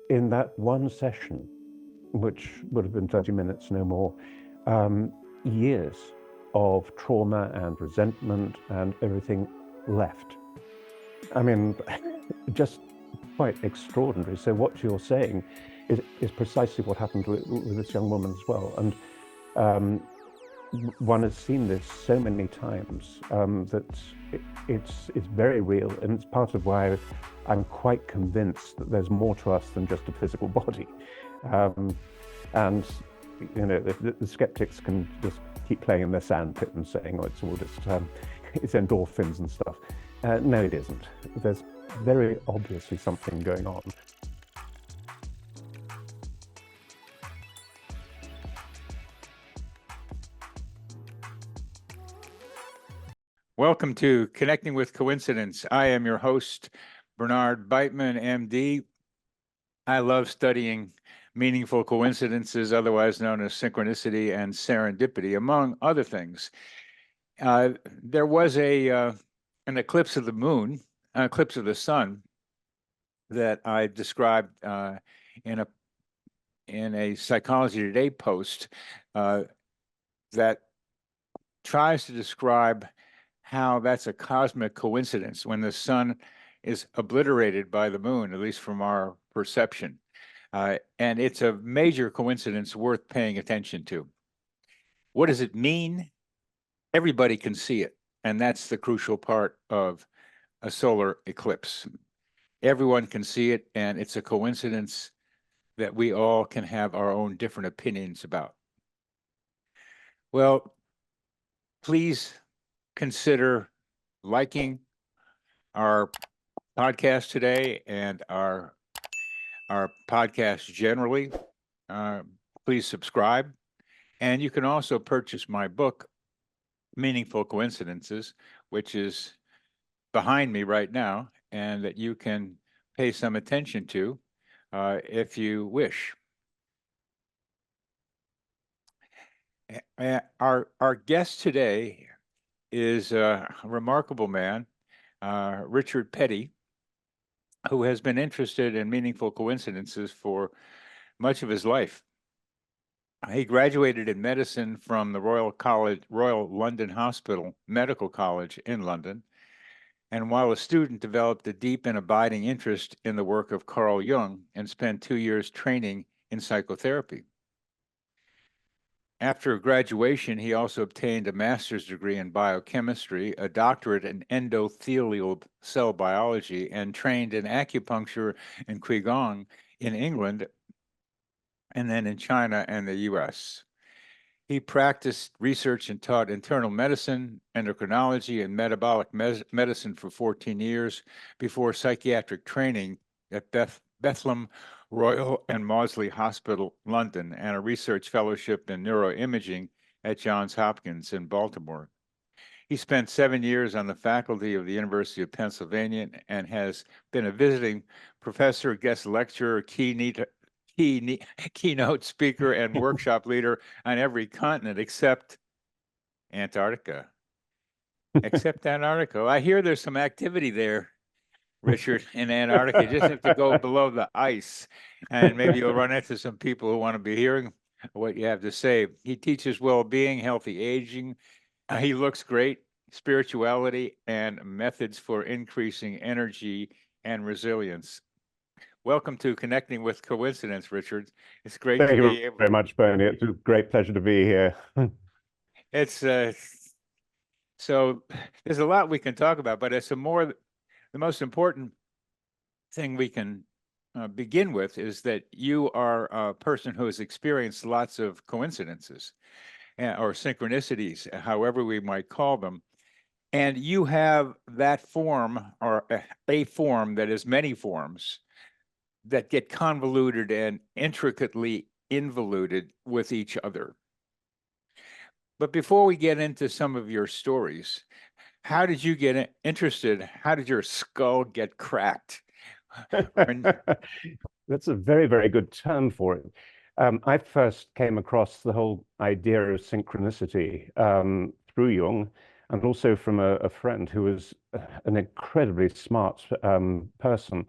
in that one session, which would have been 30 minutes, no more, years of trauma and resentment and everything left. I mean, just quite extraordinary. So what you're saying is precisely what happened with this young woman as well. And one has seen this so many times that it's very real, and it's part of why I'm quite convinced that there's more to us than just a physical body. And you know, the skeptics can just keep playing in their sandpit and saying, "Oh, it's all just it's endorphins and stuff." No, it isn't. There's very obviously something going on. Welcome to Connecting with Coincidence. I am your host, Bernard Beitman, MD. I love studying meaningful coincidences, otherwise known as synchronicity and serendipity, among other things. There was an eclipse of the moon, an eclipse of the sun, that I described in a Psychology Today post that tries to describe how that's a cosmic coincidence when the sun is obliterated by the moon, at least from our perception. And it's a major coincidence worth paying attention to. What does it mean? Everybody can see it, and that's the crucial part of a solar eclipse. Everyone can see it, and it's a coincidence that we all can have our own different opinions about. Well, please consider liking our podcast today and our podcast generally. Please subscribe. And you can also purchase my book, Meaningful Coincidences, which is behind me right now, and that you can pay some attention to if you wish. Our guest today is a remarkable man, Richard Petty, who has been interested in meaningful coincidences for much of his life. He graduated in medicine from the Royal London Hospital Medical College in London, and while a student developed a deep and abiding interest in the work of Carl Jung and spent 2 years training in psychotherapy. After graduation, he also obtained a master's degree in biochemistry, a doctorate in endothelial cell biology, and trained in acupuncture and qigong in England and then in China and the US. He practiced research and taught internal medicine, endocrinology, and metabolic medicine for 14 years before psychiatric training at Bethlehem Royal and Maudsley Hospital, London, and a research fellowship in neuroimaging at Johns Hopkins in Baltimore. He spent 7 years on the faculty of the University of Pennsylvania and has been a visiting professor, guest lecturer, keynote speaker, and workshop leader on every continent except Antarctica. Except Antarctica. I hear there's some activity there, Richard, in Antarctica. You just have to go below the ice, and maybe you'll run into some people who want to be hearing what you have to say. He teaches well-being, healthy aging. He looks great, spirituality, and methods for increasing energy and resilience. Welcome to Connecting with Coincidence, Richard. It's great Thank to you be able. very much, Bernie. It's a great pleasure to be here. It's so there's a lot we can talk about, but it's the most important thing we can begin with is that you are a person who has experienced lots of coincidences or synchronicities, however we might call them. And you have that form or a form that is many forms that get convoluted and intricately involuted with each other. But before we get into some of your stories, how did you get interested? How did your skull get cracked? That's a very, very good term for it. I first came across the whole idea of synchronicity through Jung, and also from a friend who was an incredibly smart person.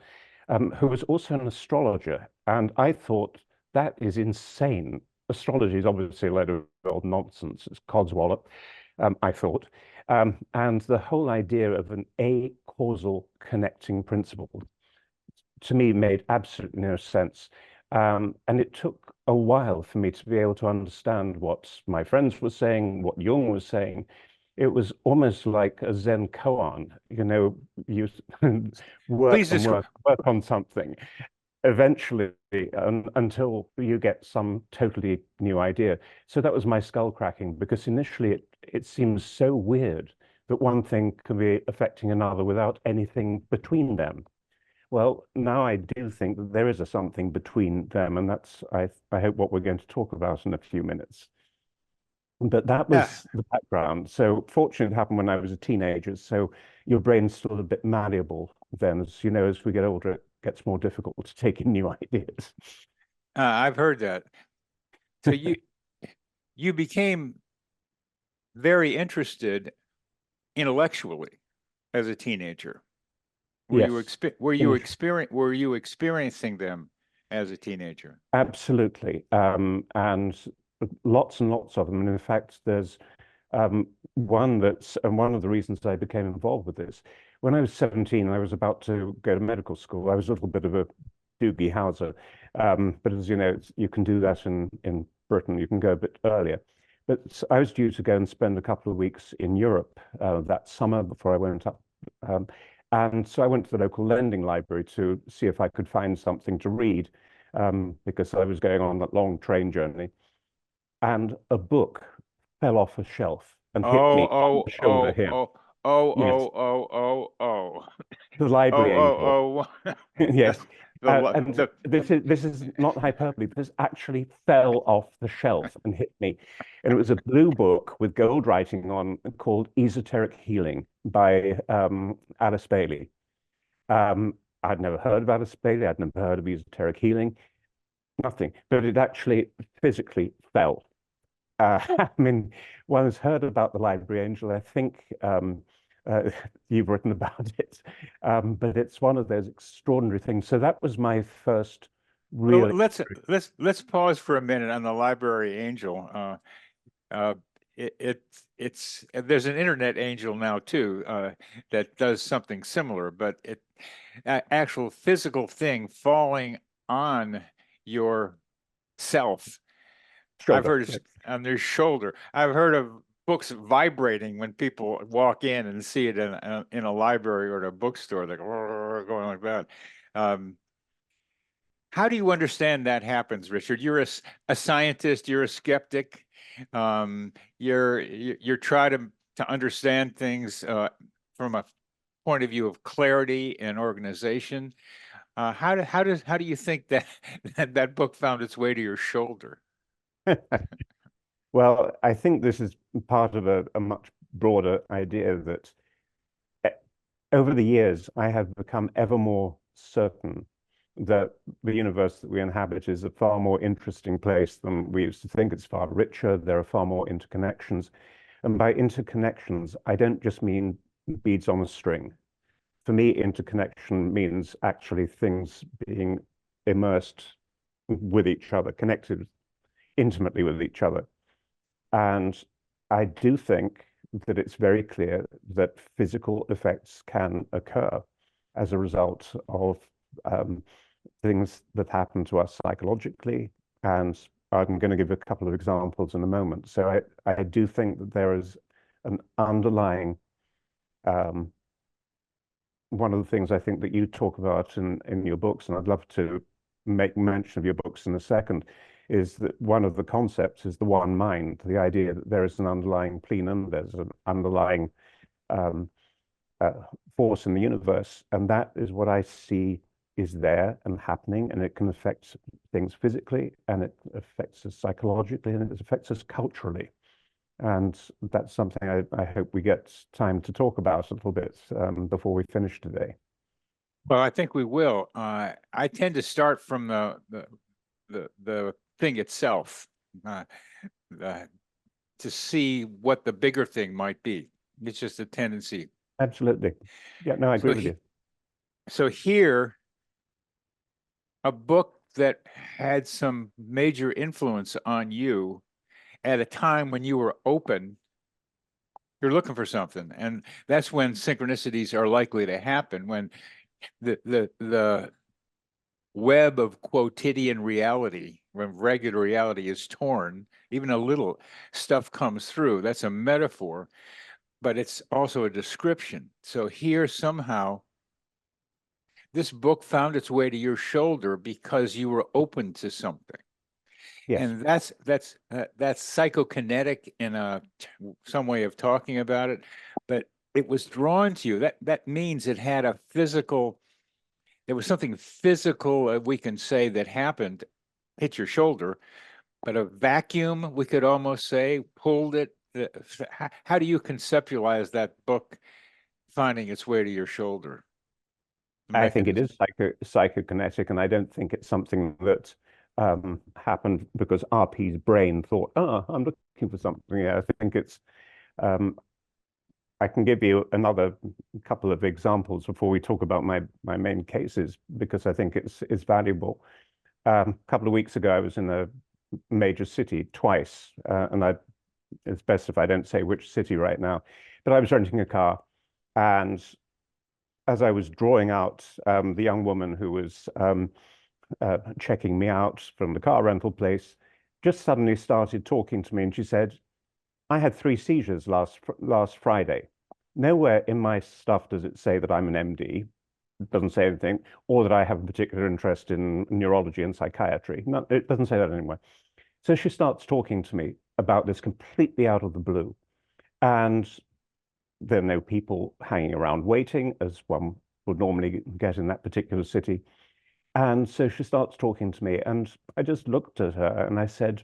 who was also an astrologer. And I thought, that is insane. Astrology is obviously a load of old nonsense. It's codswallop, I thought. And the whole idea of an a-causal connecting principle to me made absolutely no sense. And it took a while for me to be able to understand what my friends were saying, what Jung was saying. It was almost like a Zen koan, you work Please and describe. work on something eventually until you get some totally new idea. So that was my skull cracking, because initially it seems so weird that one thing can be affecting another without anything between them. Well, now I do think that there is a something between them, and that's, I hope, what we're going to talk about in a few minutes. But that Yeah. was the background. So fortunately, it happened when I was a teenager. So your brain's still a bit malleable then. As you know, as we get older, it gets more difficult to take in new ideas. I've heard that. So you became very interested intellectually as a teenager. Yes, Were you experiencing them as a teenager? absolutely. And lots and lots of them. And in fact, there's and one of the reasons I became involved with this. When I was 17, I was about to go to medical school. I was a little bit of a doogie howser. But as you know, you can do that in Britain. You can go a bit earlier. But I was due to go and spend a couple of weeks in Europe that summer before I went up. Um, and so I went to the local lending library to see if I could find something to read, because I was going on that long train journey. And a book fell off a shelf and hit Oh, me on the oh, shoulder oh, here. oh, oh, Yes, oh, oh, oh, oh, the library angel. oh, oh, the Yes, and the this is not hyperbole. This actually fell off the shelf and hit me, and it was a blue book with gold writing on called Esoteric Healing by Alice Bailey. I'd never heard of Alice Bailey. I'd never heard of esoteric healing. Nothing, but it actually physically fell. I mean, one has heard about the library angel. I think you've written about it, but it's one of those extraordinary things. So that was my first Well, real experience. let's pause for a minute on the library angel. Uh, it's there's an internet angel now too that does something similar, but actual physical thing falling on your self. I've Shoulder. heard it's Yes. on their shoulder. I've heard of books vibrating when people walk in and see it in a library or at a bookstore, like going like that. Um, how do you understand that happens, Richard? You're a scientist. You're a skeptic. You're trying to understand things from a point of view of clarity and organization. How do you think that that book found its way to your shoulder? Well, I think this is part of a much broader idea that eh, over the years, I have become ever more certain that the universe that we inhabit is a far more interesting place than we used to think. It's far richer. There are far more interconnections. And by interconnections, I don't just mean beads on a string. For me, interconnection means actually things being immersed with each other, connected intimately with each other. And I do think that it's very clear that physical effects can occur as a result of things that happen to us psychologically. And I'm going to give a couple of examples in a moment. So I do think that there is an underlying, um, one of the things I think that you talk about in your books, and I'd love to make mention of your books in a second, is that one of the concepts is the one mind, the idea that there is an underlying plenum, there's an underlying um, uh, force in the universe, and that is what I see is there and happening, and it can affect things physically, and it affects us psychologically, and it affects us culturally. And that's something I hope we get time to talk about a little bit before we finish today. Well, I think we will. I tend to start from the thing itself, uh, uh, to see what the bigger thing might be. It's just a tendency. Absolutely. Yeah, no, I agree So with you. so here a book that had some major influence on you at a time when you were open, you're looking for something. And that's when synchronicities are likely to happen, when the web of quotidian reality, when regular reality is torn, even a little stuff comes through. That's a metaphor, but it's also a description. So here somehow this book found its way to your shoulder because you were open to something. Yes, And that's psychokinetic in some way of talking about it, but it was drawn to you. That means it had a physical, there was something physical, we can say, that happened, hit your shoulder, but a vacuum, we could almost say, pulled it. How do you conceptualize that book finding its way to your shoulder? The I think it mechanism. is psychokinetic, and I don't think it's something that happened because RP's brain thought, "Oh, I'm looking for something." Yeah, I think it's. Um, I can give you another couple of examples before we talk about my main cases because I think it's valuable. A couple of weeks ago, I was in a major city twice, and it's best if I don't say which city right now, but I was renting a car, and as I was drawing out, the young woman who was checking me out from the car rental place just suddenly started talking to me, and she said, "I had 3 seizures last Friday. Nowhere in my stuff does it say that I'm an MD. It doesn't say anything, or that I have a particular interest in neurology and psychiatry. No, it doesn't say that anywhere." So she starts talking to me about this completely out of the blue, and there are no people hanging around waiting, as one would normally get in that particular city. And so she starts talking to me, and I just looked at her and I said,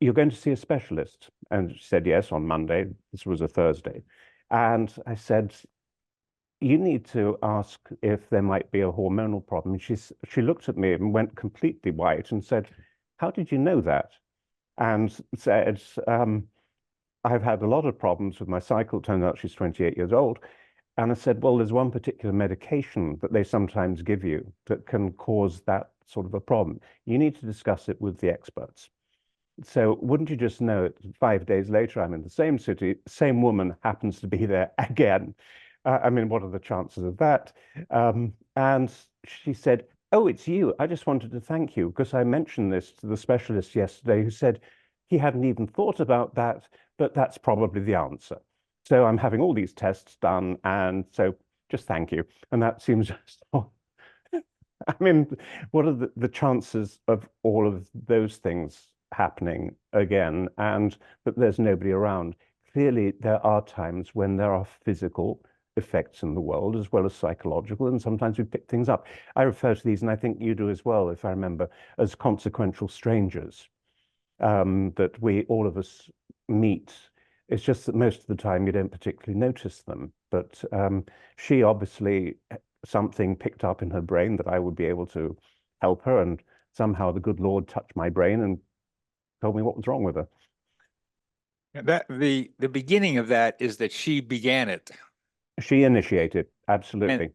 "You're going to see a specialist?" And she said, "Yes, on Monday." This was a Thursday. And I said, "You need to ask if there might be a hormonal problem." She looked at me and went completely white and said, "How did you know that?" And said, "I've had a lot of problems with my cycle." Turned out she's 28 years old. And I said, "Well, there's one particular medication that they sometimes give you that can cause that sort of a problem. You need to discuss it with the experts." So wouldn't you just know it, 5 days later, I'm in the same city, same woman happens to be there again. I mean, what are the chances of that? And she said, "Oh, it's you. I just wanted to thank you because I mentioned this to the specialist yesterday who said he hadn't even thought about that, but that's probably the answer. So I'm having all these tests done, and so just thank you." And that seems, I mean, what are the chances of all of those things happening again and that there's nobody around? Clearly, there are times when there are physical effects in the world as well as psychological, and sometimes we pick things up. I refer to these, and I think you do as well, if I remember, as consequential strangers that we, all of us, meet. It's just that most of the time you don't particularly notice them. But she obviously something picked up in her brain that I would be able to help her, and somehow the good Lord touched my brain and told me what was wrong with her. That the beginning of that is that she began it. She initiated, And absolutely.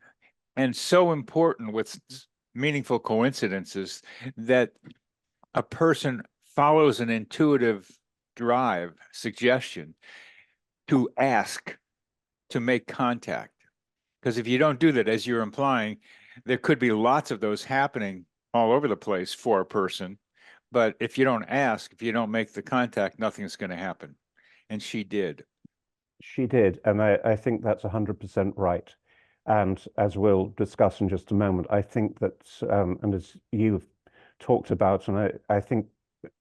and so important with meaningful coincidences that a person follows an intuitive drive, suggestion to ask, to make contact. Because if you don't do that, as you're implying, there could be lots of those happening all over the place for a person. But if you don't ask, if you don't make the contact, nothing's going to happen. And she did. She did, and I think that's 100% right. And as we'll discuss in just a moment, I think that, and as you've talked about, and I think,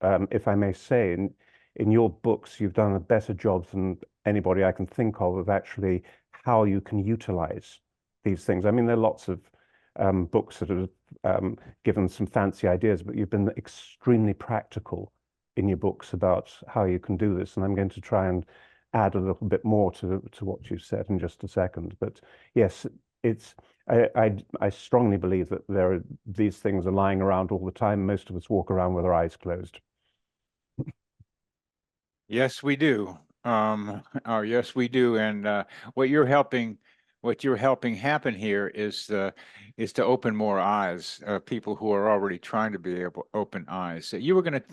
if I may say, in your books, you've done a better job than anybody I can think of actually how you can utilize these things. I mean, there are lots of books that have given some fancy ideas, but you've been extremely practical in your books about how you can do this. And I'm going to try and add a little bit more to what you said in just a second. But yes, it's I strongly believe that these things are lying around all the time. Most of us walk around with our eyes closed. Yes, we do. Yes, we do. And what you're helping what you're helping happen here is to open more eyes, people who are already trying to be able to open eyes. So you were going to,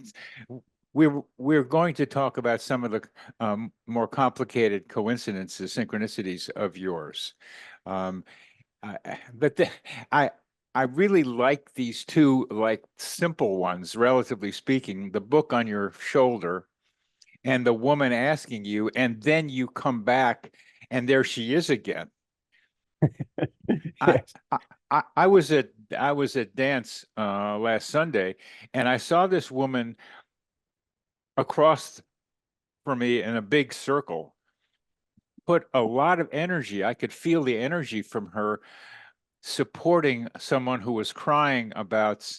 we're going to talk about some of the more complicated coincidences, synchronicities of yours. But I really like these two, like, simple ones, relatively speaking, the book on your shoulder and the woman asking you, and then you come back and there she is again. I, Yes. I was at dance last Sunday, and I saw this woman across from me in a big circle put a lot of energy. I could feel the energy from her supporting someone who was crying about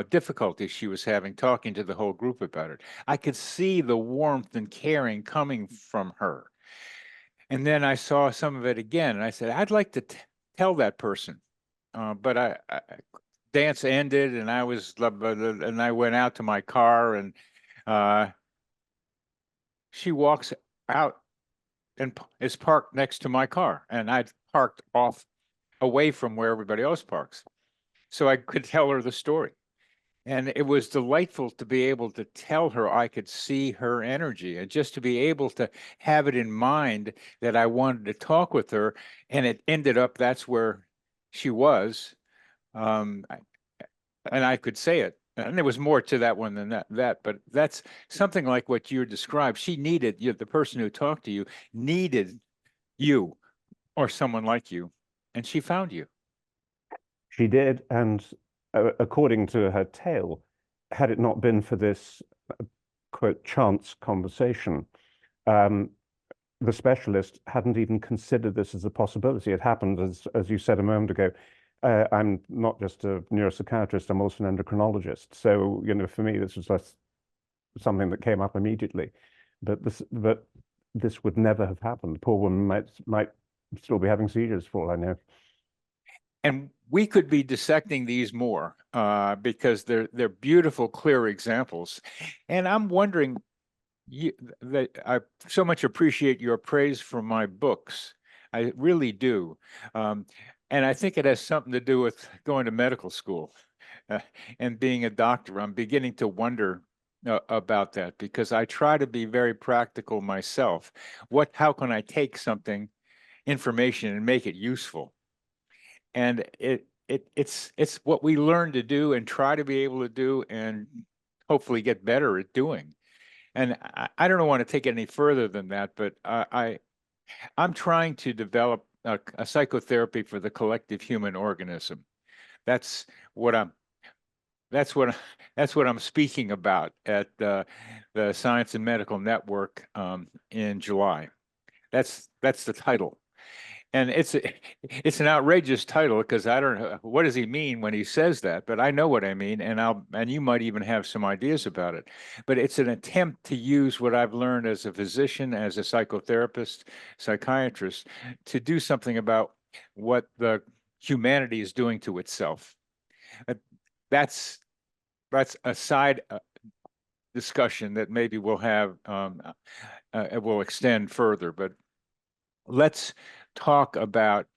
difficulties she was having, talking to the whole group about it. I could see the warmth and caring coming from her. And then I saw some of it again, and I said, I'd like to tell that person. But dance ended, and I went out to my car, and uh, she walks out and is parked next to my car, and I'd parked off away from where everybody else parks, so I could tell her the story. And it was delightful to be able to tell her I could see her energy, and just to be able to have it in mind that I wanted to talk with her. And it ended up that's where she was. Um, and I could say it. And there was more to that one than that, but that's something like what you described. She needed you, the person who talked to you needed you or someone like you, and she found you. She did, and according to her tale, had it not been for this quote chance conversation, um, the specialist hadn't even considered this as a possibility. It happened, as you said a moment ago. I'm not just a neuropsychiatrist; I'm also an endocrinologist. So, for me, this was just something that came up immediately. But this would never have happened. The poor woman might still be having seizures for all I know. And we could be dissecting these more because they're beautiful, clear examples. And I'm wondering, that I so much appreciate your praise for my books. I really do. Um, and I think it has something to do with going to medical school uh, and being a doctor. I'm beginning to wonder about that, because I try to be very practical myself. How can I take something, information, and make it useful? And it's what we learn to do and try to be able to do and hopefully get better at doing. And I don't want to take it any further than that, but I'm trying to develop a psychotherapy for the collective human organism. That's what I'm that's what that's what I'm speaking about at the Science and Medical Network in July. That's the title. And it's an outrageous title, because I don't know what does he mean when he says that, but I know what I mean, and you might even have some ideas about it. But it's an attempt to use what I've learned as a physician, as a psychotherapist, psychiatrist, to do something about what the humanity is doing to itself. Uh, That's that's a side discussion that maybe we'll have. It will extend further, but let's talk about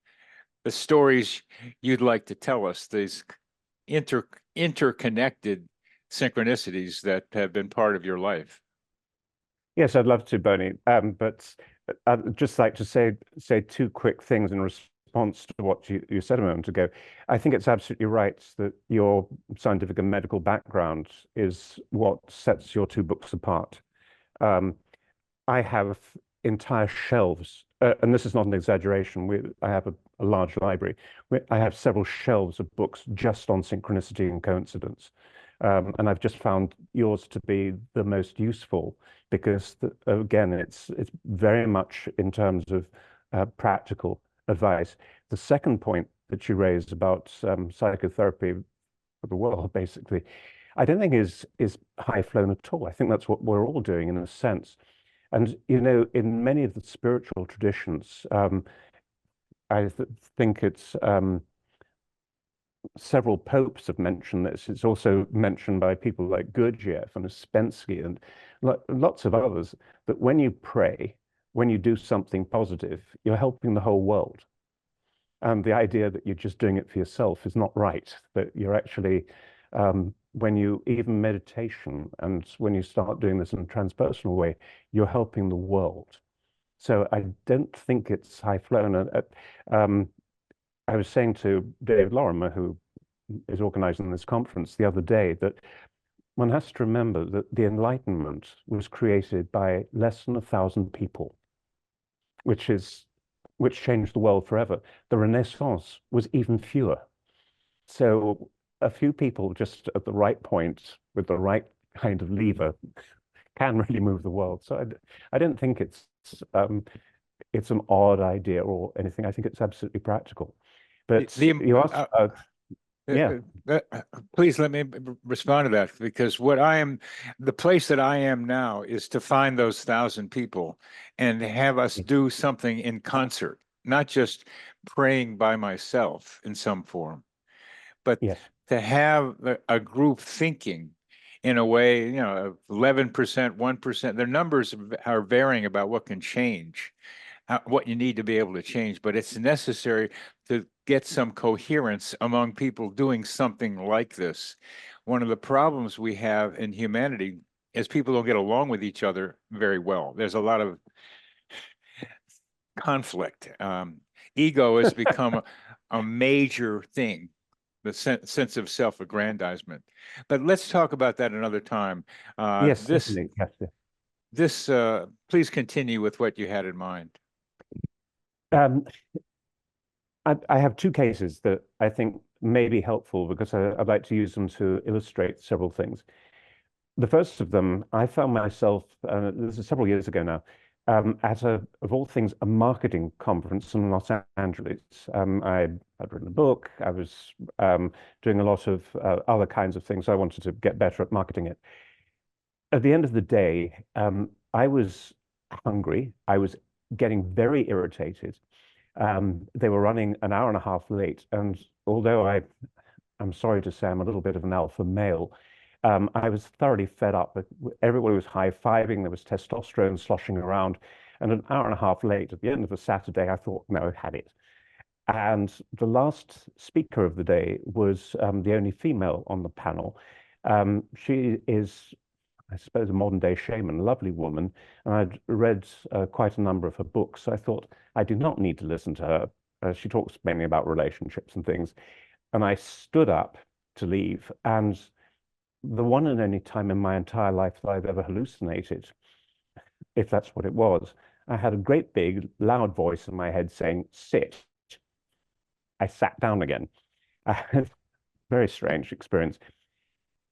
the stories you'd like to tell us, these interconnected synchronicities that have been part of your life. Yes, I'd love to, Bernie. But I'd just like to say two quick things in response to what you said a moment ago. I think it's absolutely right that your scientific and medical background is what sets your two books apart. Um, I have entire shelves, and this is not an exaggeration. I have a large library. I have several shelves of books just on synchronicity and coincidence. And I've just found yours to be the most useful because, again, it's very much in terms of practical advice. The second point that you raised about psychotherapy for the world, basically, I don't think is high flown at all. I think that's what we're all doing in a sense. And in many of the spiritual traditions, I think it's several popes have mentioned this. It's also mentioned by people like Gurdjieff and Ouspensky and lots of others, that when you pray, when you do something positive, you're helping the whole world. And the idea that you're just doing it for yourself is not right, that you're actually, when you even meditation and when you start doing this in a transpersonal way, you're helping the world. So I don't think it's high flown. Um, I was saying to Dave Lorimer, who is organizing this conference the other day, that one has to remember that the Enlightenment was created by less than 1,000 people, which changed the world forever. The Renaissance was even fewer. So a few people just at the right point with the right kind of lever can really move the world. So I don't think it's an odd idea or anything. I think it's absolutely practical. But you asked about, yeah. Please let me respond to that, because the place that I am now is to find those 1,000 people and have us do something in concert, not just praying by myself in some form, but Yes. to have a group thinking in a way, 11%, 1%, their numbers are varying about what can change, what you need to be able to change, but it's necessary to get some coherence among people doing something like this. One of the problems we have in humanity is people don't get along with each other very well. There's a lot of conflict. Ego has become a major thing, the sense of self-aggrandizement. But let's talk about that another time. Yes, certainly. Yes. Please continue with what you had in mind. Um, I have two cases that I think may be helpful because I'd like to use them to illustrate several things. The first of them, I found myself, this is several years ago now, at of all things, a marketing conference in Los Angeles. I'd written a book. I was doing a lot of other kinds of things. I wanted to get better at marketing it. At the end of the day, I was hungry. I was getting very irritated. They were running an hour and a half late. And although I'm sorry to say I'm a little bit of an alpha male, I was thoroughly fed up. Everybody was high-fiving. There was testosterone sloshing around. And an hour and a half late, at the end of a Saturday, I thought, no, I've had it. And the last speaker of the day was the only female on the panel. She is, I suppose, a modern day shaman, a lovely woman. And I'd read quite a number of her books. So I thought, I do not need to listen to her. She talks mainly about relationships and things. And I stood up to leave. And the one and only time in my entire life that I've ever hallucinated, if that's what it was, I had a great big loud voice in my head saying, sit. I sat down again. Very strange experience.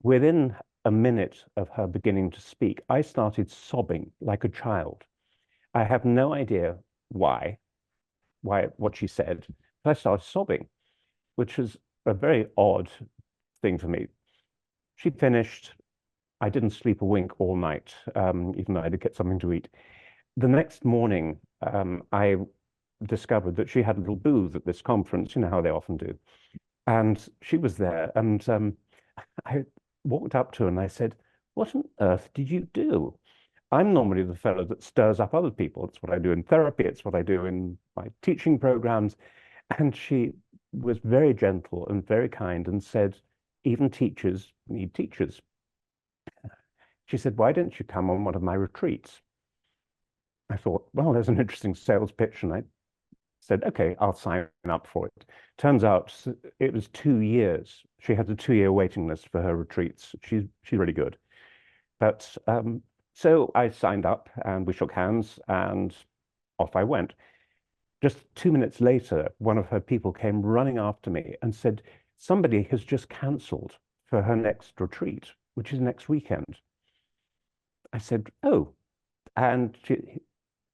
Within a minute of her beginning to speak, I started sobbing like a child. I have no idea what she said, but I started sobbing, which was a very odd thing for me. She finished. I didn't sleep a wink all night, even though I did get something to eat. The next morning, I discovered that she had a little booth at this conference, you know how they often do. And she was there, and I walked up to her and I said, "What on earth did you do?" I'm normally the fellow that stirs up other people. It's what I do in therapy. It's what I do in my teaching programs. And she was very gentle and very kind and said, even teachers need teachers. She said, "Why don't you come on one of my retreats?" I thought, well, there's an interesting sales pitch. And I said, okay, I'll sign up for it. Turns out it was 2 years. She had a 2-year waiting list for her retreats. She's really good. But so I signed up and we shook hands and off I went. Just 2 minutes later, one of her people came running after me and said, somebody has just cancelled for her next retreat, which is next weekend. I said, oh. And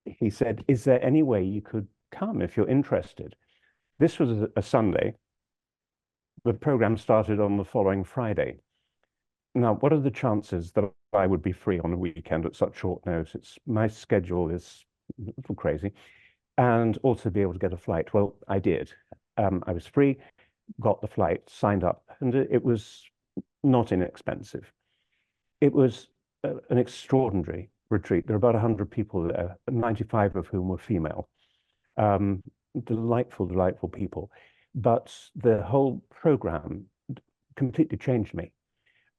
he said, is there any way you could come if you're interested? This was a Sunday. The program started on the following Friday. Now, what are the chances that I would be free on a weekend at such short notice? My schedule is a little crazy. And also be able to get a flight. Well, I did. I was free, got the flight, signed up, and it was not inexpensive. It was an extraordinary retreat. There were about 100 people there, 95 of whom were female. delightful, delightful people. But the whole program completely changed me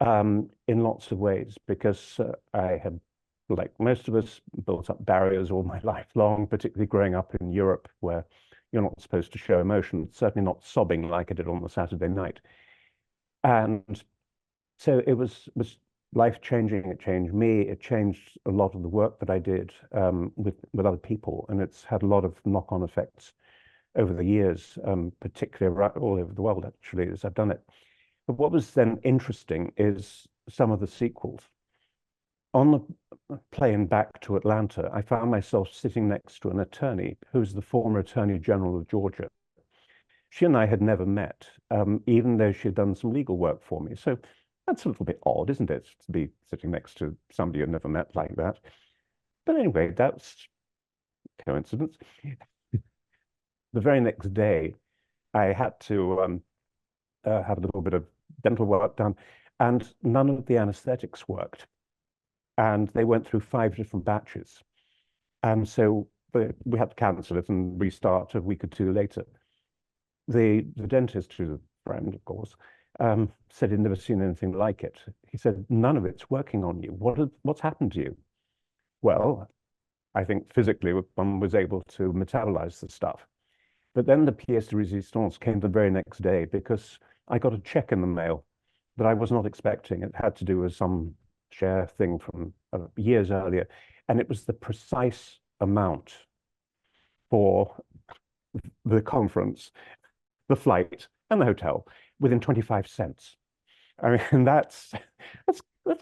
in lots of ways because I had, like most of us, built up barriers all my life long, particularly growing up in Europe where you're not supposed to show emotion, certainly not sobbing like I did on the Saturday night. And so it was life changing. It changed me. It changed a lot of the work that I did with other people, and it's had a lot of knock-on effects over the years, particularly all over the world, actually, as I've done it. But what was then interesting is some of the sequels. On the plane back to Atlanta, I found myself sitting next to an attorney who's the former Attorney General of Georgia. She and I had never met, even though she had done some legal work for me. So that's a little bit odd, isn't it, to be sitting next to somebody you'd never met like that? But anyway, that's coincidence. The very next day, I had to have a little bit of dental work done, and none of the anesthetics worked. And they went through 5 different batches. And so we had to cancel it and restart a week or two later. The dentist, who's a friend, of course, said he'd never seen anything like it. He said, none of it's working on you. What's happened to you? Well, I think physically one was able to metabolize the stuff. But then the pièce de résistance came the very next day because I got a check in the mail that I was not expecting. It had to do with some share thing from years earlier. And it was the precise amount for the conference, the flight, and the hotel within 25 cents. I mean, that's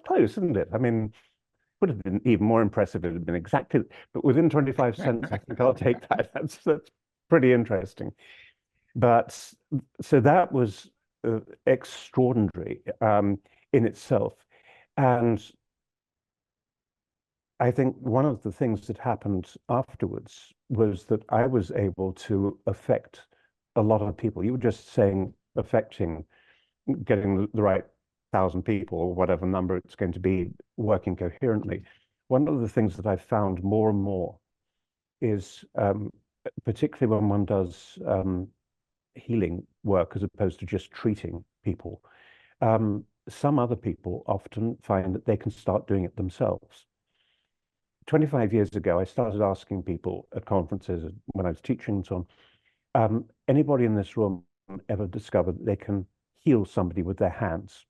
close, isn't it? I mean, would have been even more impressive if it had been exactly, but within 25 cents, I think I'll take that. That's pretty interesting. But so that was extraordinary in itself. And I think one of the things that happened afterwards was that I was able to affect a lot of people. You were just saying affecting, getting the right 1,000 people or whatever number it's going to be working coherently. One of the things that I've found more and more is, particularly when one does healing work as opposed to just treating people, some other people often find that they can start doing it themselves. 25 years ago, I started asking people at conferences when I was teaching and so on, anybody in this room ever discovered that they can heal somebody with their hands?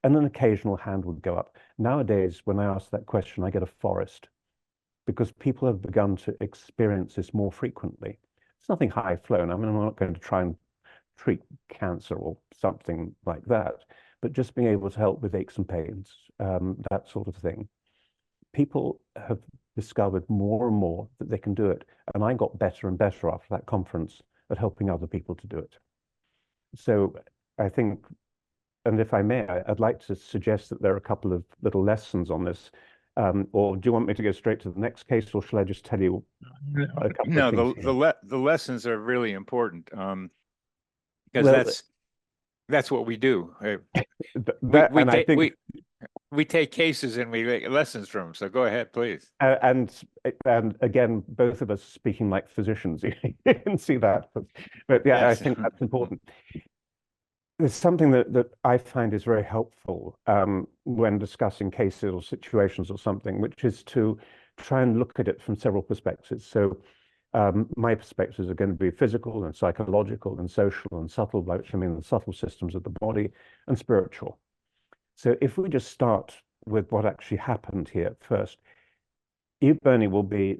And an occasional hand would go up. Nowadays, when I ask that question, I get a forest because people have begun to experience this more frequently. It's nothing high flown. I mean, I'm not going to try and treat cancer or something like that, but just being able to help with aches and pains, that sort of thing. People have discovered more and more that they can do it. And I got better and better after that conference at helping other people to do it. So I think, and if I may, I'd like to suggest that there are a couple of little lessons on this. Or do you want me to go straight to the next case, or shall I just tell you a couple No, of things here? the lessons are really important because Well, that's what we do. and I think, We take cases and we make lessons from them. So go ahead, please. and again, both of us speaking like physicians, you can see that. But yeah, I Yes. think that's important. There's something that I find is very helpful when discussing cases or situations or something, which is to try and look at it from several perspectives. So my perspectives are going to be physical and psychological and social and subtle, which I mean the subtle systems of the body, and spiritual. So if we just start with what actually happened here first, you, Bernie, will be,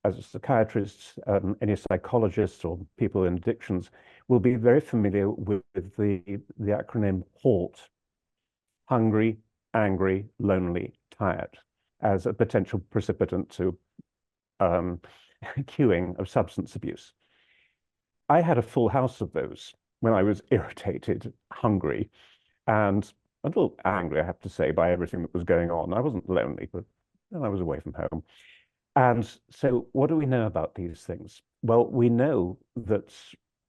as a psychiatrist, any psychologists or people in addictions will be very familiar with the acronym HALT: hungry, angry, lonely, tired, as a potential precipitant to cueing of substance abuse. I had a full house of those when I was irritated, hungry, and a little angry, I have to say, by everything that was going on. I wasn't lonely, but I was away from home. And so what do we know about these things? Well, we know that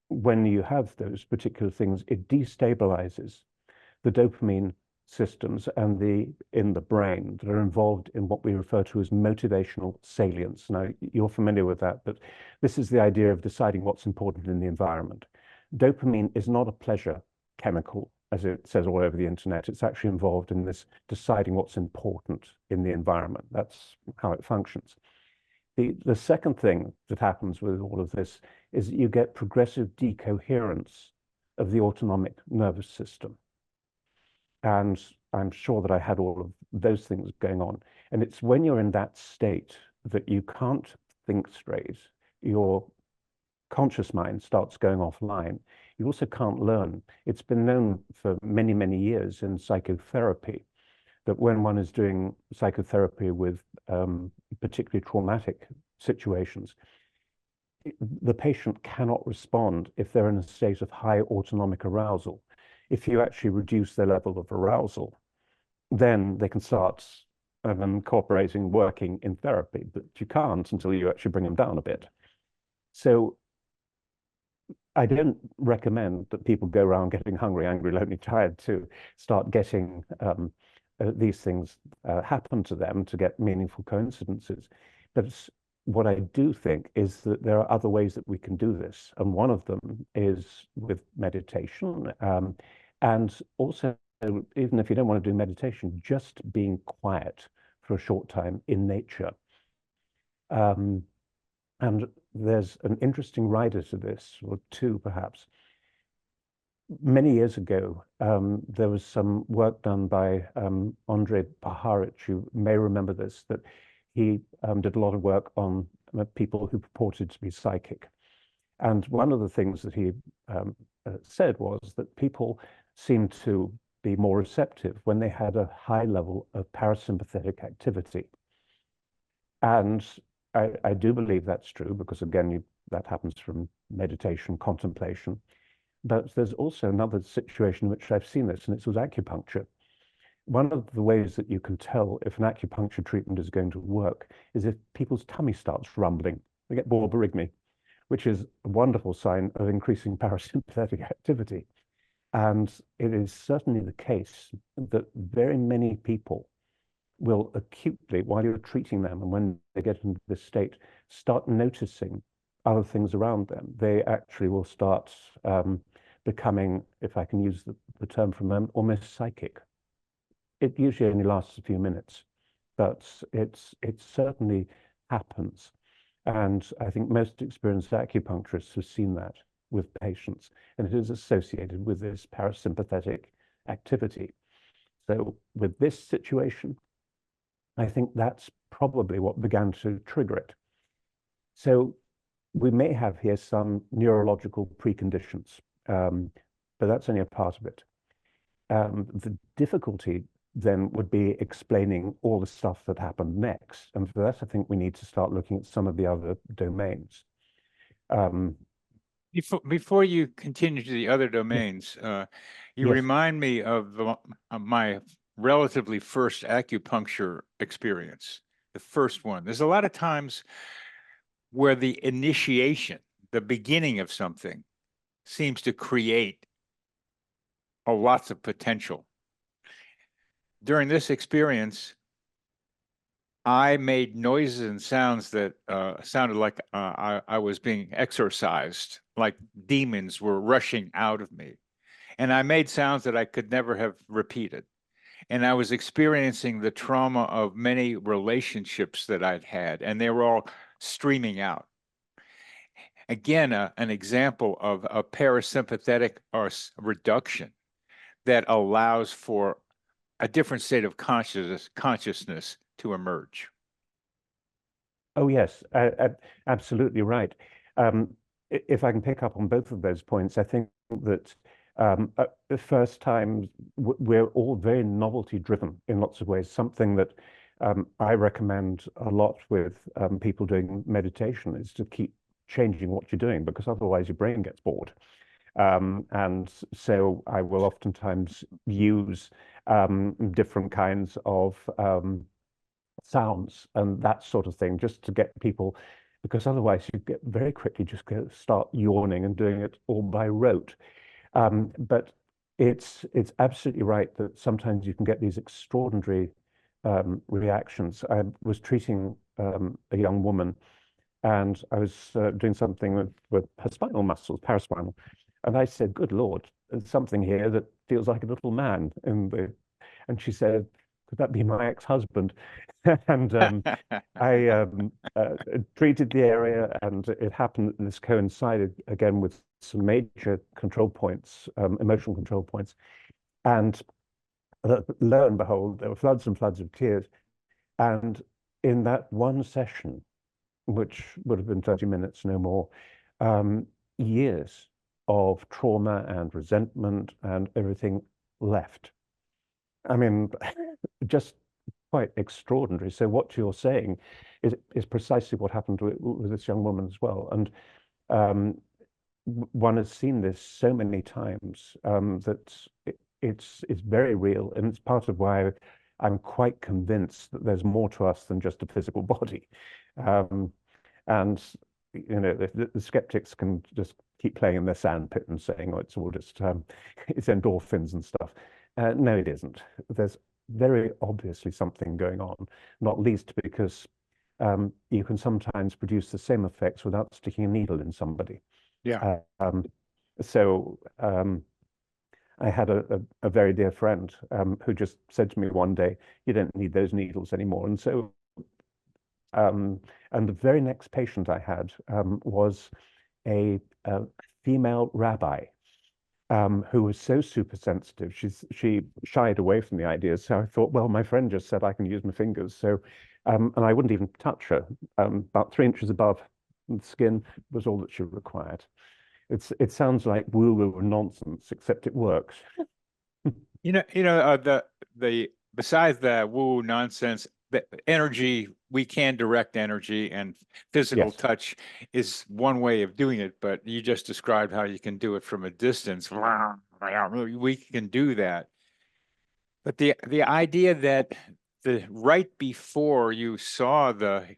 when you have those particular things, it destabilizes the dopamine systems and in the brain that are involved in what we refer to as motivational salience. Now, you're familiar with that, but this is the idea of deciding what's important in the environment. Dopamine is not a pleasure chemical, as it says all over the internet. It's actually involved in this deciding what's important in the environment. That's how it functions. The second thing that happens with all of this is that you get progressive decoherence of the autonomic nervous system. And I'm sure that I had all of those things going on. And it's when you're in that state that you can't think straight, your conscious mind starts going offline. You also can't learn. It's been known for many, many years in psychotherapy that when one is doing psychotherapy with particularly traumatic situations, the patient cannot respond if they're in a state of high autonomic arousal. If you actually reduce their level of arousal, then they can start cooperating, working in therapy, but you can't until you actually bring them down a bit. So I don't recommend that people go around getting hungry, angry, lonely, tired to start getting these things happen to them to get meaningful coincidences. But what I do think is that there are other ways that we can do this. And one of them is with meditation. And also, even if you don't want to do meditation, just being quiet for a short time in nature. And there's an interesting rider to this, or two perhaps. Many years ago, there was some work done by Andrei Paharich, you may remember this, that he did a lot of work on people who purported to be psychic. And one of the things that he said was that people seemed to be more receptive when they had a high level of parasympathetic activity. And I do believe that's true because, again, that happens from meditation, contemplation. But there's also another situation in which I've seen this, and it's with acupuncture. One of the ways that you can tell if an acupuncture treatment is going to work is if people's tummy starts rumbling. They get borborygmi, which is a wonderful sign of increasing parasympathetic activity. And it is certainly the case that very many people will acutely, while you're treating them and when they get into this state, start noticing other things around them. They actually will start becoming, if I can use the term for a moment, almost psychic. It usually only lasts a few minutes, but it certainly happens. And I think most experienced acupuncturists have seen that with patients, and it is associated with this parasympathetic activity. So with this situation, I think that's probably what began to trigger it. So we may have here some neurological preconditions, but that's only a part of it. The difficulty then would be explaining all the stuff that happened next. And for that, I think we need to start looking at some of the other domains. Before you continue to the other domains, you Yes. remind me of my relatively first acupuncture experience, the first one. There's a lot of times where the initiation, the beginning of something, seems to create lots of potential. During this experience, I made noises and sounds that sounded like I was being exorcised, like demons were rushing out of me. And I made sounds that I could never have repeated. And I was experiencing the trauma of many relationships that I'd had, and they were all streaming out. Again, an example of a parasympathetic or reduction that allows for a different state of consciousness to emerge. Oh, yes, absolutely right. If I can pick up on both of those points, I think that the first time we're all very novelty driven in lots of ways, something that I recommend a lot with people doing meditation is to keep changing what you're doing, because otherwise your brain gets bored. And so I will oftentimes use different kinds of sounds and that sort of thing, just to get people, because otherwise you get very quickly just start yawning and doing it all by rote. But It's absolutely right that sometimes you can get these extraordinary reactions. I was treating a young woman, and I was doing something with her spinal muscles, paraspinal, and I said, "Good Lord, there's something here that feels like a little man." And she said, "Could that be my ex-husband?" And I treated the area, and it happened that this coincided again with some major control points, emotional control points. And lo and behold, there were floods and floods of tears. And in that one session, which would have been 30 minutes, no more, years of trauma and resentment and everything left. I mean, just quite extraordinary. So what you're saying is precisely what happened with this young woman as well. And um, one has seen this so many times that it's very real, and it's part of why I'm quite convinced that there's more to us than just a physical body. Um, and the skeptics can just keep playing in their sandpit and saying, "Oh, it's all just it's endorphins and stuff." No, it isn't. There's very obviously something going on, not least because you can sometimes produce the same effects without sticking a needle in somebody. Yeah. So I had a very dear friend who just said to me one day, "You don't need those needles anymore." And so, and the very next patient I had was a female rabbi who was so super sensitive. She shied away from the ideas. So I thought, well, my friend just said I can use my fingers. So, and I wouldn't even touch her. About 3 inches above the skin was all that she required. It sounds like woo-woo nonsense, except it works. The besides the woo nonsense, the energy, we can direct energy, and physical Yes, touch is one way of doing it, but you just described how you can do it from a distance. We can do that. But the idea that the right before you saw the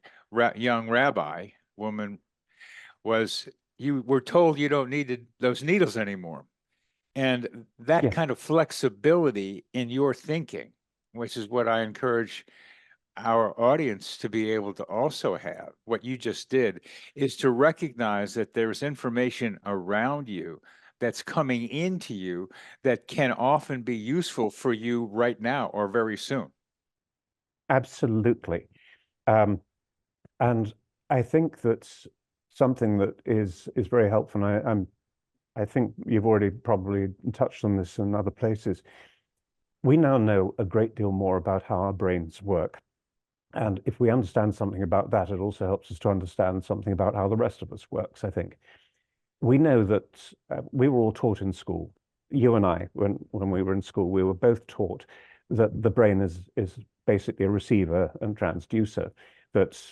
young rabbi woman was you were told you don't need those needles anymore. And that yes, kind of flexibility in your thinking, which is what I encourage our audience to be able to also have, what you just did, is to recognize that there's information around you that's coming into you that can often be useful for you right now or very soon. absolutely. Um, and I think that's something that is very helpful. And I think you've already probably touched on this in other places. We now know a great deal more about how our brains work. And if we understand something about that, it also helps us to understand something about how the rest of us works, I think. We know that we were all taught in school. You and I, when we were in school, we were both taught that the brain is basically a receiver and transducer. That,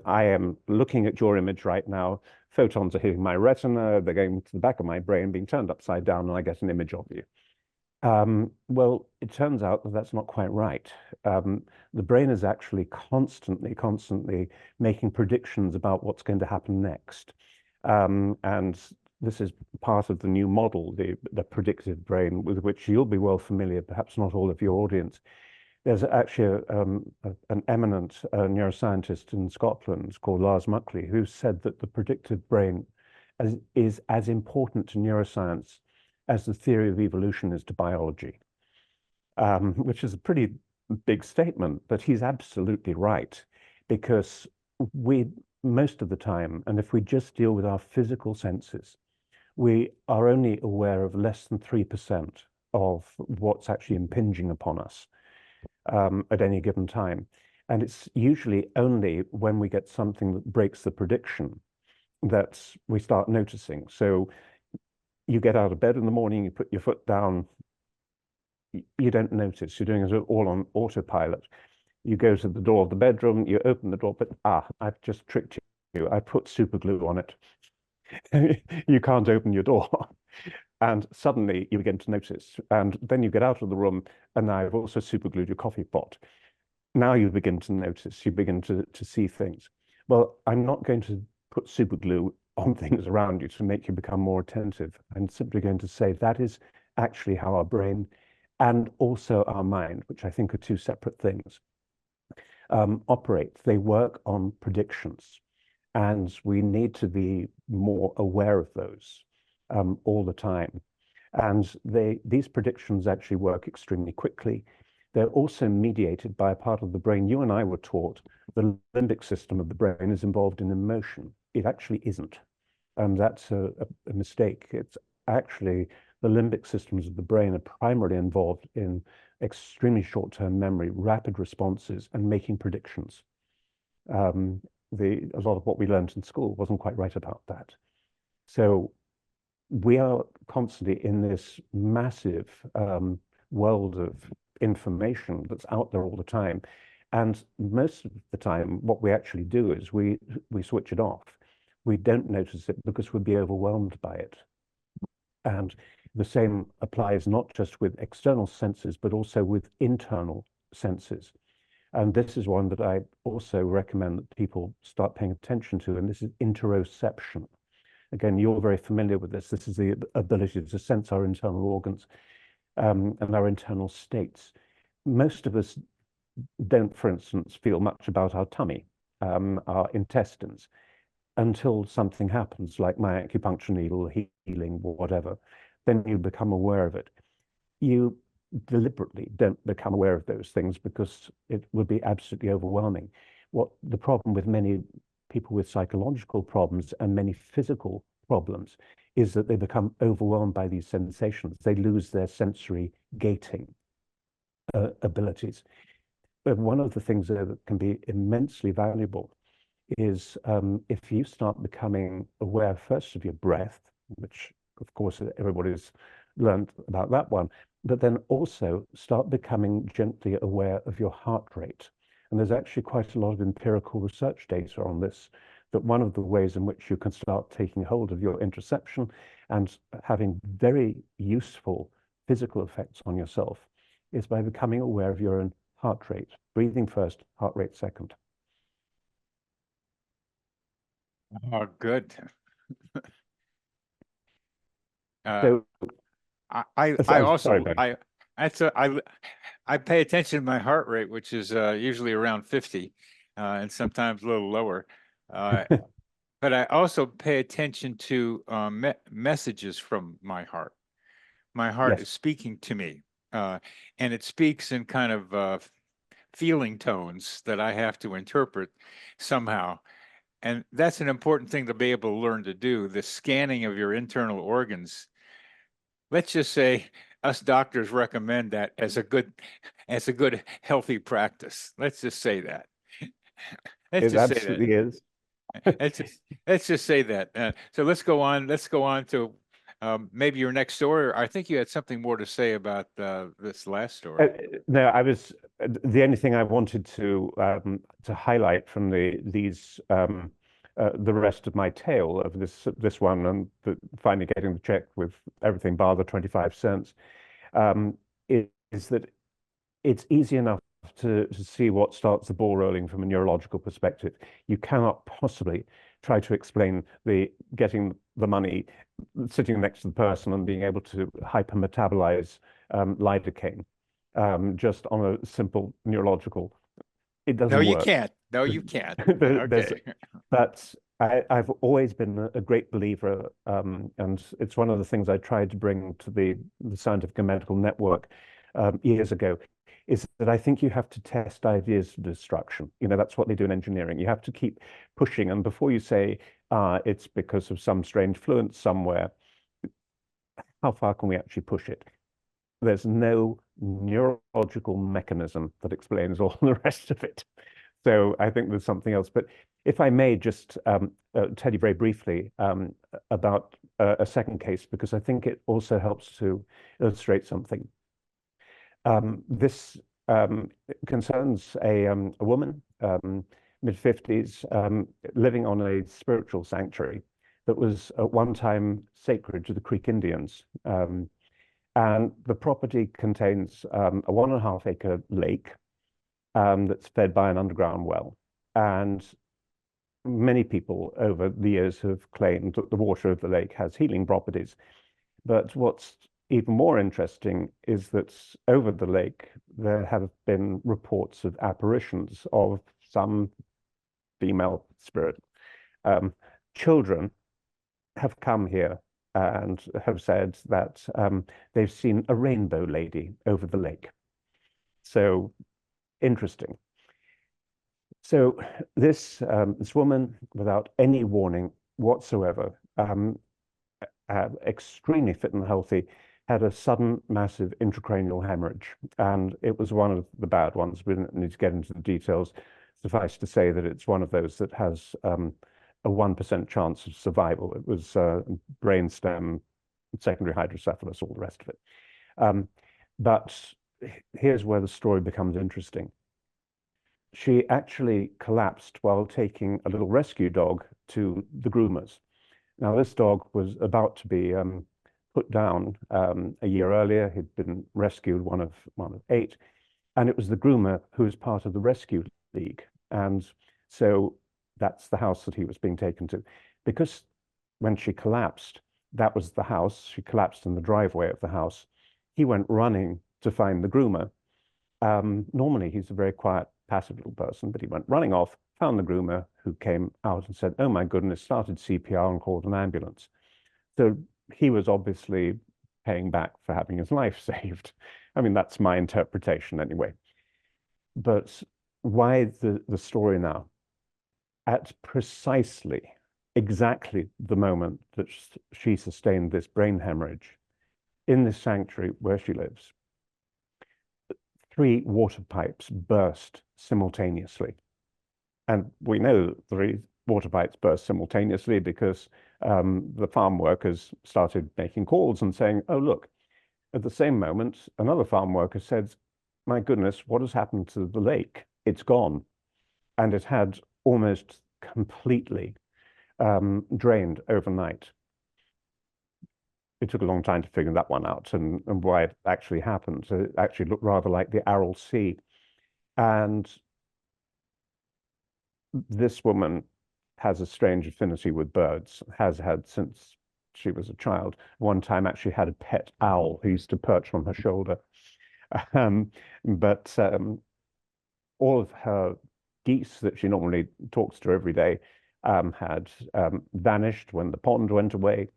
I am looking at your image right now. Photons are hitting my retina, they're going to the back of my brain, being turned upside down, and I get an image of you. Well, it turns out that that's not quite right. The brain is actually constantly making predictions about what's going to happen next. And this is part of the new model, the predictive brain, with which you'll be well familiar, perhaps not all of your audience. There's actually an eminent neuroscientist in Scotland called Lars Muckley, who said that the predictive brain is as important to neuroscience as the theory of evolution is to biology, which is a pretty big statement, but he's absolutely right, because we, most of the time, and if we just deal with our physical senses, we are only aware of less than 3% of what's actually impinging upon us at any given time. And it's usually only when we get something that breaks the prediction that we start noticing. So you get out of bed in the morning, you put your foot down, you don't notice. You're doing it all on autopilot. You go to the door of the bedroom, you open the door, but I've just tricked you. I put super glue on it. You can't open your door. And suddenly you begin to notice. And then you get out of the room, and now I've also super glued your coffee pot. Now you begin to notice, you begin to see things. Well, I'm not going to put super glue on things around you to make you become more attentive. I'm simply going to say that is actually how our brain and also our mind, which I think are two separate things, operate. They work on predictions, and we need to be more aware of those all the time. And these predictions actually work extremely quickly. They're also mediated by a part of the brain. You and I were taught the limbic system of the brain is involved in emotion. It actually isn't. That's a mistake. It's actually the limbic systems of the brain are primarily involved in extremely short-term memory, rapid responses, and making predictions. A lot of what we learned in school wasn't quite right about that. So we are constantly in this massive world of information that's out there all the time. And most of the time, what we actually do is we switch it off. We don't notice it because we'd be overwhelmed by it. And the same applies not just with external senses, but also with internal senses. And this is one that I also recommend that people start paying attention to, and this is interoception. Again, you're very familiar with this. This is the ability to sense our internal organs and our internal states. Most of us don't, for instance, feel much about our tummy, our intestines, until something happens, like my acupuncture needle, healing, whatever. Then you become aware of it. You deliberately don't become aware of those things because it would be absolutely overwhelming. What the problem with many people with psychological problems and many physical problems is that they become overwhelmed by these sensations. They lose their sensory gating abilities. But one of the things that can be immensely valuable is if you start becoming aware first of your breath, which of course everybody's learned about that one, but then also start becoming gently aware of your heart rate. And there's actually quite a lot of empirical research data on this, that one of the ways in which you can start taking hold of your interoception and having very useful physical effects on yourself is by becoming aware of your own heart rate, breathing first, heart rate second. Oh, good. So, I sorry, also Ben. I pay attention to my heart rate, which is usually around 50, and sometimes a little lower. But I also pay attention to messages from my heart. My heart Yes, is speaking to me, and it speaks in kind of feeling tones that I have to interpret somehow. And that's an important thing to be able to learn to do, the scanning of your internal organs. Let's just say us doctors recommend that as a good healthy practice. Let's just say that. Let's it just say that. absolutely is. Let's just say that. So let's go on. Let's go on to maybe your next story. I think you had something more to say about this last story. No, I was the only thing I wanted to highlight from the rest of my tale of this one and finally getting the check with everything bar the 25 cents is that it's easy enough to see what starts the ball rolling from a neurological perspective. You cannot possibly try to explain the getting the money sitting next to the person and being able to hypermetabolize lidocaine just on a simple neurological. It No, doesn't you work. can't. No, you can't. There's, Okay. but I've always been a great believer, and it's one of the things I tried to bring to the Scientific and Medical Network years ago, is that I think you have to test ideas to destruction. You know, that's what they do in engineering. You have to keep pushing, and before you say, it's because of some strange fluence somewhere, how far can we actually push it? There's no neurological mechanism that explains all the rest of it. So I think there's something else. But if I may just tell you very briefly about a second case, because I think it also helps to illustrate something. This concerns a woman, mid-50s, living on a spiritual sanctuary that was at one time sacred to the Creek Indians. And the property contains a 1.5 acre lake that's fed by an underground well. And many people over the years have claimed that the water of the lake has healing properties. But what's even more interesting is that over the lake, there have been reports of apparitions of some female spirit. Children have come here and have said that they've seen a rainbow lady over the lake. So interesting. So this woman, without any warning whatsoever, extremely fit and healthy, had a sudden massive intracranial hemorrhage, and it was one of the bad ones. We don't need to get into the details. Suffice to say that it's one of those that has a 1% chance of survival. It was brainstem, secondary hydrocephalus, all the rest of it. But here's where the story becomes interesting. She actually collapsed while taking a little rescue dog to the groomers. Now, this dog was about to be put down a year earlier. He'd been rescued, one of 8, and it was the groomer who was part of the rescue league. And so that's the house that he was being taken to. Because when she collapsed, that was the house. She collapsed in the driveway of the house. He went running to find the groomer. Normally, he's a very quiet, passive little person, but he went running off, found the groomer, who came out and said, "Oh my goodness," started CPR and called an ambulance. So he was obviously paying back for having his life saved. I mean, that's my interpretation anyway. But why the story now? At precisely, exactly the moment that she sustained this brain hemorrhage, in this sanctuary where she lives, 3 water pipes burst simultaneously. And we know 3 water pipes burst simultaneously because the farm workers started making calls and saying, "Oh, look." At the same moment, another farm worker said, "My goodness, what has happened to the lake? It's gone." And it had almost completely drained overnight. It took a long time to figure that one out and why it actually happened. So it actually looked rather like the Aral Sea. And this woman has a strange affinity with birds, has had since she was a child. One time actually had a pet owl who used to perch on her shoulder. But all of her geese that she normally talks to every day had vanished when the pond went away,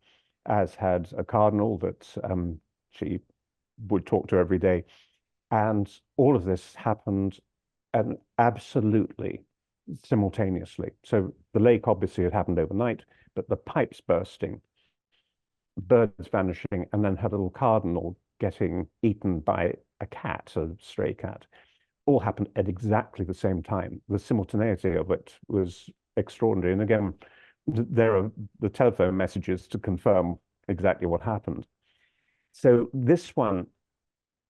as had a cardinal that she would talk to every day. And all of this happened absolutely simultaneously. So the lake obviously had happened overnight, but the pipes bursting, birds vanishing, and then her little cardinal getting eaten by a cat, a stray cat, all happened at exactly the same time. The simultaneity of it was extraordinary. And again, there are the telephone messages to confirm exactly what happened. So this one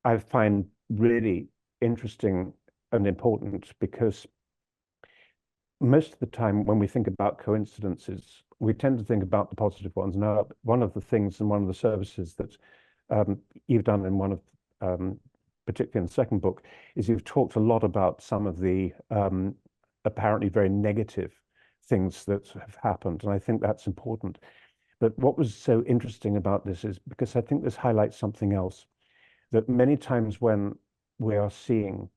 I find really interesting and important because most of the time when we think about coincidences, we tend to think about the positive ones. Now, one of the things and one of the services that you've done in one of, particularly in the second book, is you've talked a lot about some of the apparently very negative things that have happened. And I think that's important. But what was so interesting about this is because I think this highlights something else, that many times when we are seeing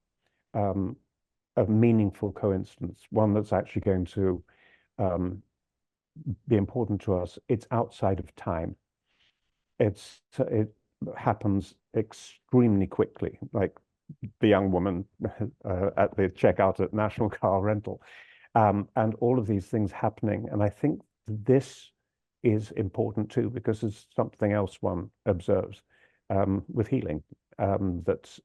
a meaningful coincidence, one that's actually going to be important to us, it's outside of time. It happens extremely quickly, like the young woman at the checkout at National Car Rental, and all of these things happening. And I think this is important too, because there's something else one observes with healing, that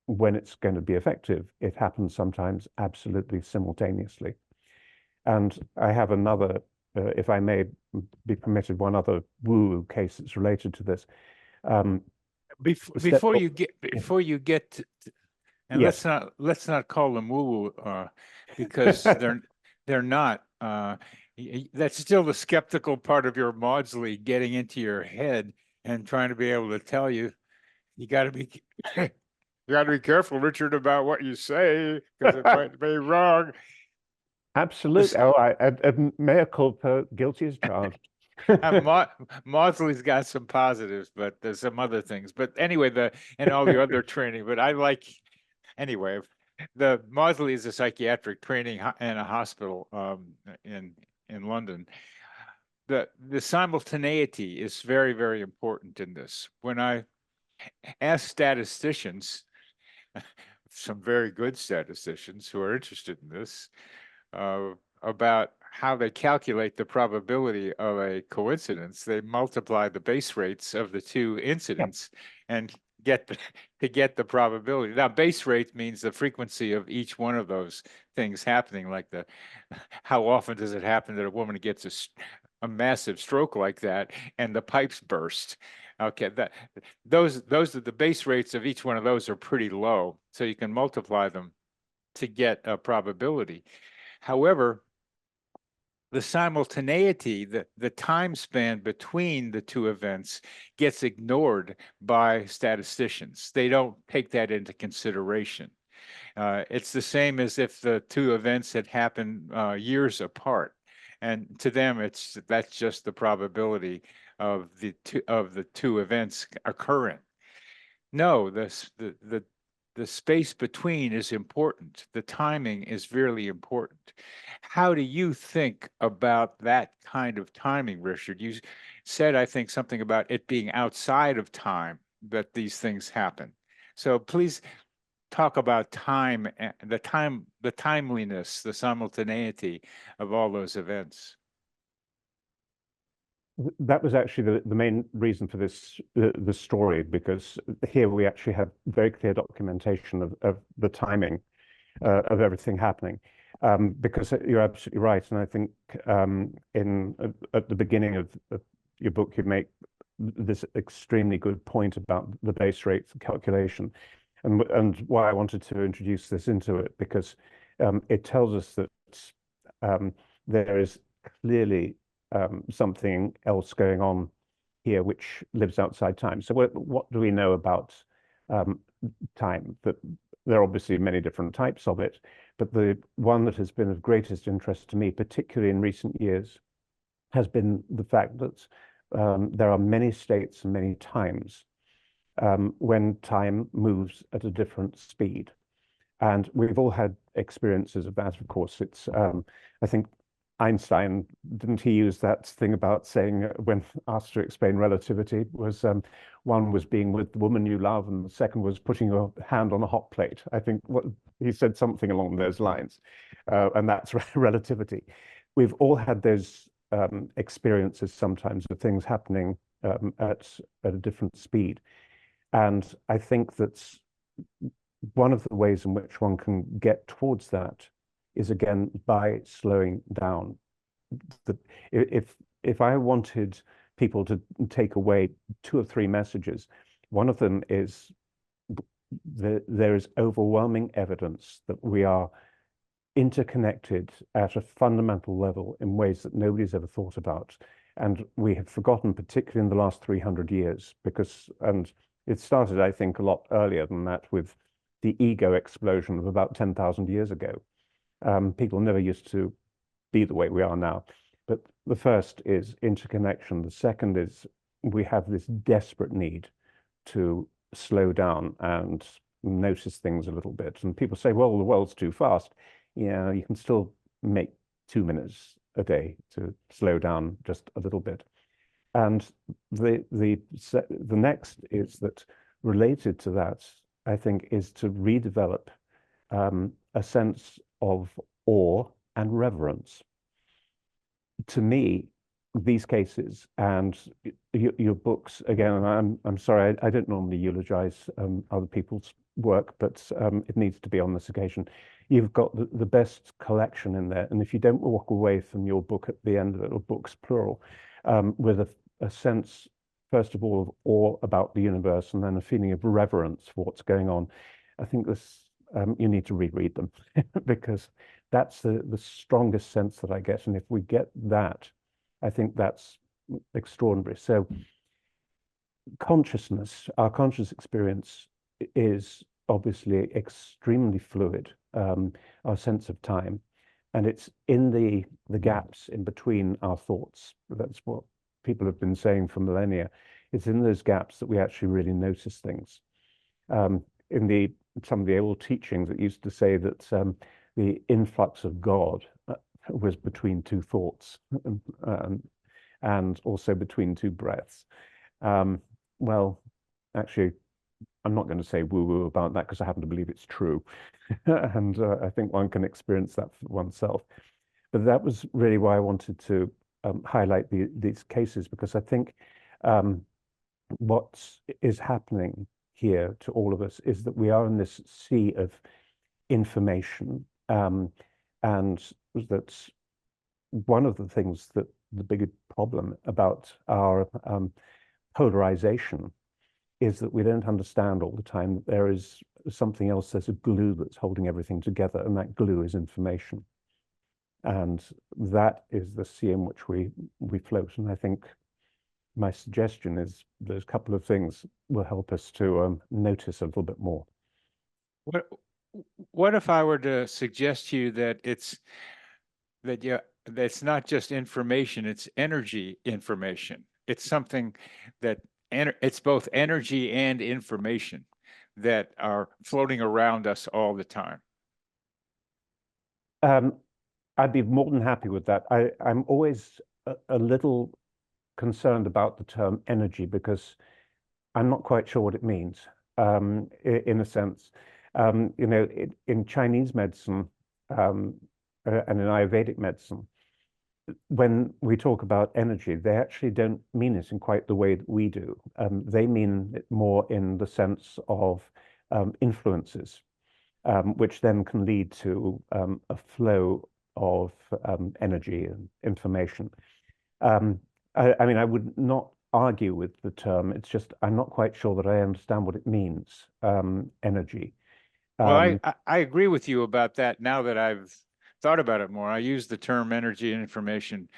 when it's going to be effective, it happens sometimes absolutely simultaneously. And I have another, if I may be permitted, one other woo-woo case that's related to this. Before you get to, and yes. let's not call them woo-woo because they're not. That's still the skeptical part of your Maudsley getting into your head and trying to be able to tell you. You got to be careful, Richard, about what you say because it might be wrong. Absolutely. Oh, mea culpa, guilty as charged. Maudslay's got some positives, but there's some other things. But anyway, and all the other training. But I like anyway. The Maudsley is a psychiatric training in a hospital in London. The simultaneity is very, very important in this. When I ask statisticians, some very good statisticians who are interested in this, about how they calculate the probability of a coincidence, they multiply the base rates of the two incidents and to get the probability. Now, base rate means the frequency of each one of those things happening, like how often does it happen that a woman gets a massive stroke like that and the pipes burst? Okay, those are the base rates of each one of those are pretty low, so you can multiply them to get a probability. However, the simultaneity, the time span between the two events gets ignored by statisticians. They don't take that into consideration. It's the same as if the two events had happened years apart. And to them, that's just the probability of the two events occurring. No, the space between is important. The timing is really important. How do you think about that kind of timing, Richard? You said, I think, something about it being outside of time that these things happen. So please talk about time, the timeliness, the simultaneity of all those events. That was actually the main reason for the story, because here we actually have very clear documentation of the timing of everything happening. Because you're absolutely right, and I think at the beginning of your book you make this extremely good point about the base rate calculation, and why I wanted to introduce this into it, because it tells us that there is clearly something else going on here which lives outside time. So what do we know about time? That there are obviously many different types of it, but the one that has been of greatest interest to me, particularly in recent years, has been the fact that there are many states and many times when time moves at a different speed. And we've all had experiences of that, of course. It's, I think, Einstein, didn't he use that thing about saying, when asked to explain relativity, was one was being with the woman you love, and the second was putting your hand on a hot plate. I think he said something along those lines, and that's relativity. We've all had those experiences sometimes of things happening at a different speed. And I think that's one of the ways in which one can get towards that is, again, by slowing down. If I wanted people to take away 2 or 3 messages, one of them is there is overwhelming evidence that we are interconnected at a fundamental level in ways that nobody's ever thought about. And we have forgotten, particularly in the last 300 years, and it started, I think, a lot earlier than that with the ego explosion of about 10,000 years ago. People never used to be the way we are now. But the first is interconnection. The second is we have this desperate need to slow down and notice things a little bit. And people say, well, the world's too fast. Yeah, you can still make 2 minutes a day to slow down just a little bit. And the next is that, related to that, I think, is to redevelop a sense of awe and reverence. To me, these cases and your books, again, and I'm sorry, I don't normally eulogize other people's work, but it needs to be on this occasion. You've got the best collection in there, and if you don't walk away from your book at the end of it, or books plural, with a sense, first of all, of awe about the universe, and then a feeling of reverence for what's going on, I think this you need to reread them because that's the strongest sense that I get. And if we get that, I think that's extraordinary. So consciousness, our conscious experience is obviously extremely fluid, our sense of time, and it's in the gaps in between our thoughts. That's what people have been saying for millennia. It's in those gaps that we actually really notice things. In some of the old teachings, it used to say that the influx of God was between two thoughts, and also between two breaths. Well, actually, I'm not going to say woo-woo about that because I happen to believe it's true. And I think one can experience that for oneself. But that was really why I wanted to highlight these cases, because I think what is happening here to all of us is that we are in this sea of information. And that's one of the things that the big problem about our polarization is that we don't understand all the time that there is something else, there's a glue that's holding everything together, and that glue is information. And that is the sea in which we float. And I think my suggestion is those couple of things will help us to notice a little bit more. What if I were to suggest to you that that's not just information, it's energy information. It's something that it's both energy and information that are floating around us all the time. I'd be more than happy with that. I'm always a little concerned about the term energy because I'm not quite sure what it means, in a sense. In Chinese medicine and in Ayurvedic medicine, when we talk about energy, they actually don't mean it in quite the way that we do. They mean it more in the sense of influences, which then can lead to a flow of energy and information. I mean, I would not argue with the term. It's just I'm not quite sure that I understand what it means, energy. Well, I agree with you about that now that I've thought about it more. I use the term energy and information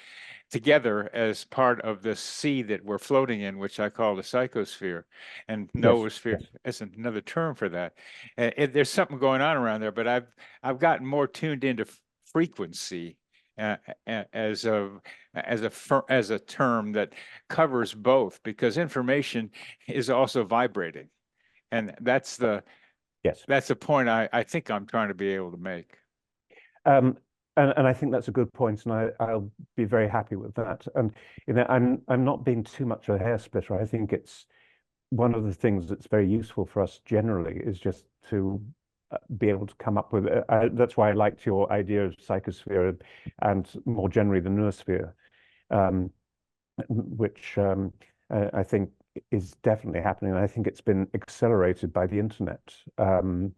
together as part of the sea that we're floating in, which I call the psychosphere, and noosphere is another term for that. There's something going on around there, but I've gotten more tuned into frequency as a term that covers both, because information is also vibrating, and that's the point I think I'm trying to be able to make. And I think that's a good point, and I'll be very happy with that. And I'm not being too much of a hair splitter. I think it's one of the things that's very useful for us generally is just to be able to come up with it. That's why I liked your idea of psychosphere and more generally the noosphere, which I think is definitely happening. I think it's been accelerated by the internet, and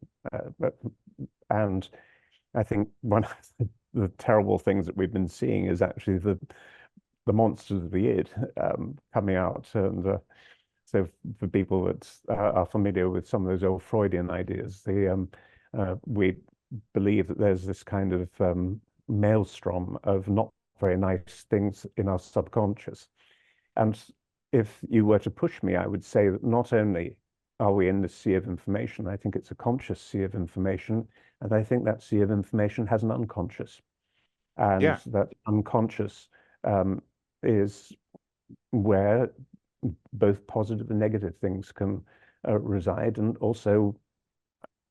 I think one of the terrible things that we've been seeing is actually the monsters of the id coming out. And so for people that are familiar with some of those old Freudian ideas, we believe that there's this kind of maelstrom of not very nice things in our subconscious. And if you were to push me, I would say that not only are we in the sea of information, I think it's a conscious sea of information. And I think that sea of information has an unconscious. And that unconscious is where both positive and negative things can reside. And also,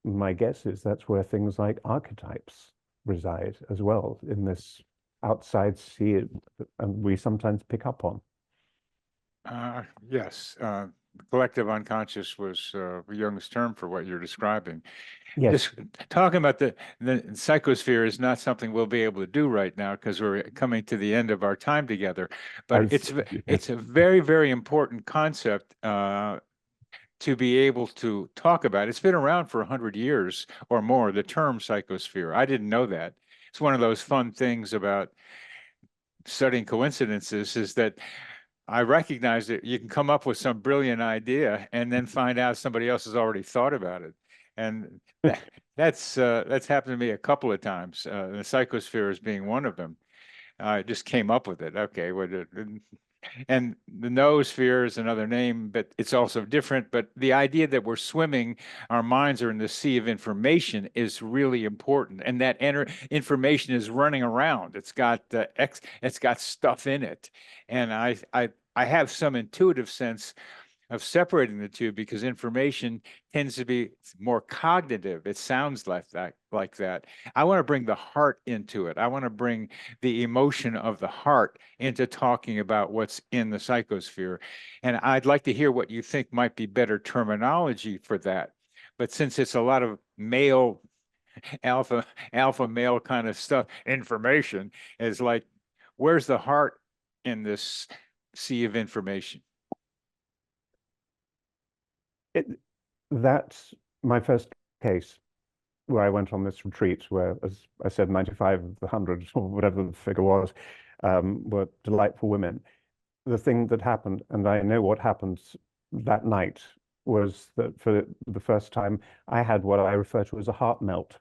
my guess is that's where things like archetypes reside as well, in this outside sea, and we sometimes pick up on. Yes. Collective unconscious was Jung's term for what you're describing. Yes. Just talking about the psychosphere is not something we'll be able to do right now because we're coming to the end of our time together. But it's a very, very important concept to be able to talk about. It's been around for 100 years or more, the term psychosphere. I didn't know that. It's one of those fun things about studying coincidences is that I recognize that you can come up with some brilliant idea and then find out somebody else has already thought about it. And that's happened to me a couple of times. The psychosphere is being one of them. I just came up with it. Okay, and the noosphere is another name, but it's also different. But the idea that we're swimming, our minds are in the sea of information is really important, and that information is running around. It's got stuff in it, and I have some intuitive sense of separating the two because information tends to be more cognitive. It sounds like that. I want to bring the heart into it. I want to bring the emotion of the heart into talking about what's in the psychosphere. And I'd like to hear what you think might be better terminology for that. But since it's a lot of male, alpha male kind of stuff, information is like, where's the heart in this sea of information? That's my first case where I went on this retreat where, as I said, 95 of the 100 or whatever the figure was, were delightful women. The thing that happened, and I know what happened that night, was that for the first time, I had what I refer to as a heart melt.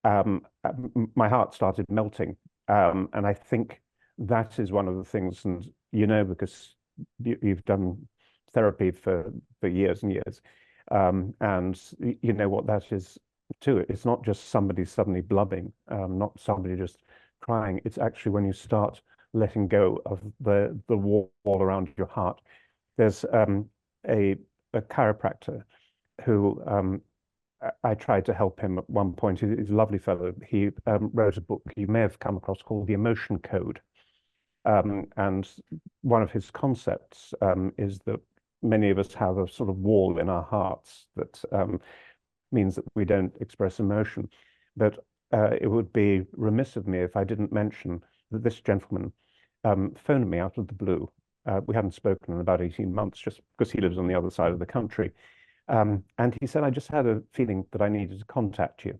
My heart started melting. And I think that is one of the things, and because you've done therapy for years and years, and you know what that is too. It's not just somebody suddenly blubbing, not somebody just crying. It's actually when you start letting go of the wall around your heart. There's a chiropractor who I tried to help him at one point. He's a lovely fellow. He wrote a book you may have come across called The Emotion Code. And one of his concepts is that many of us have a sort of wall in our hearts that means that we don't express emotion. But it would be remiss of me if I didn't mention that this gentleman phoned me out of the blue. We hadn't spoken in about 18 months, just because he lives on the other side of the country. And he said, I just had a feeling that I needed to contact you.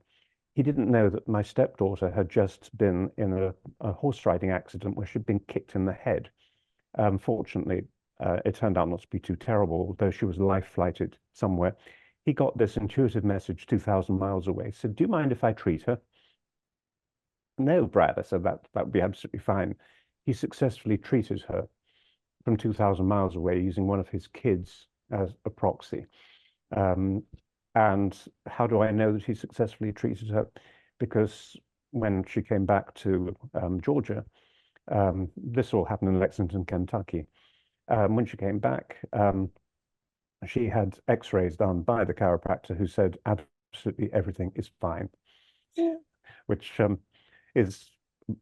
He didn't know that my stepdaughter had just been in a horse riding accident where she'd been kicked in the head. Fortunately, it turned out not to be too terrible, although she was life flighted somewhere. He got this intuitive message 2,000 miles away. He said, do you mind if I treat her? No, Brad. I said, that would be absolutely fine. He successfully treated her from 2,000 miles away using one of his kids as a proxy. And how do I know that he successfully treated her? Because when she came back to Georgia, this all happened in Lexington, Kentucky. When she came back, she had x-rays done by the chiropractor who said absolutely everything is fine, which is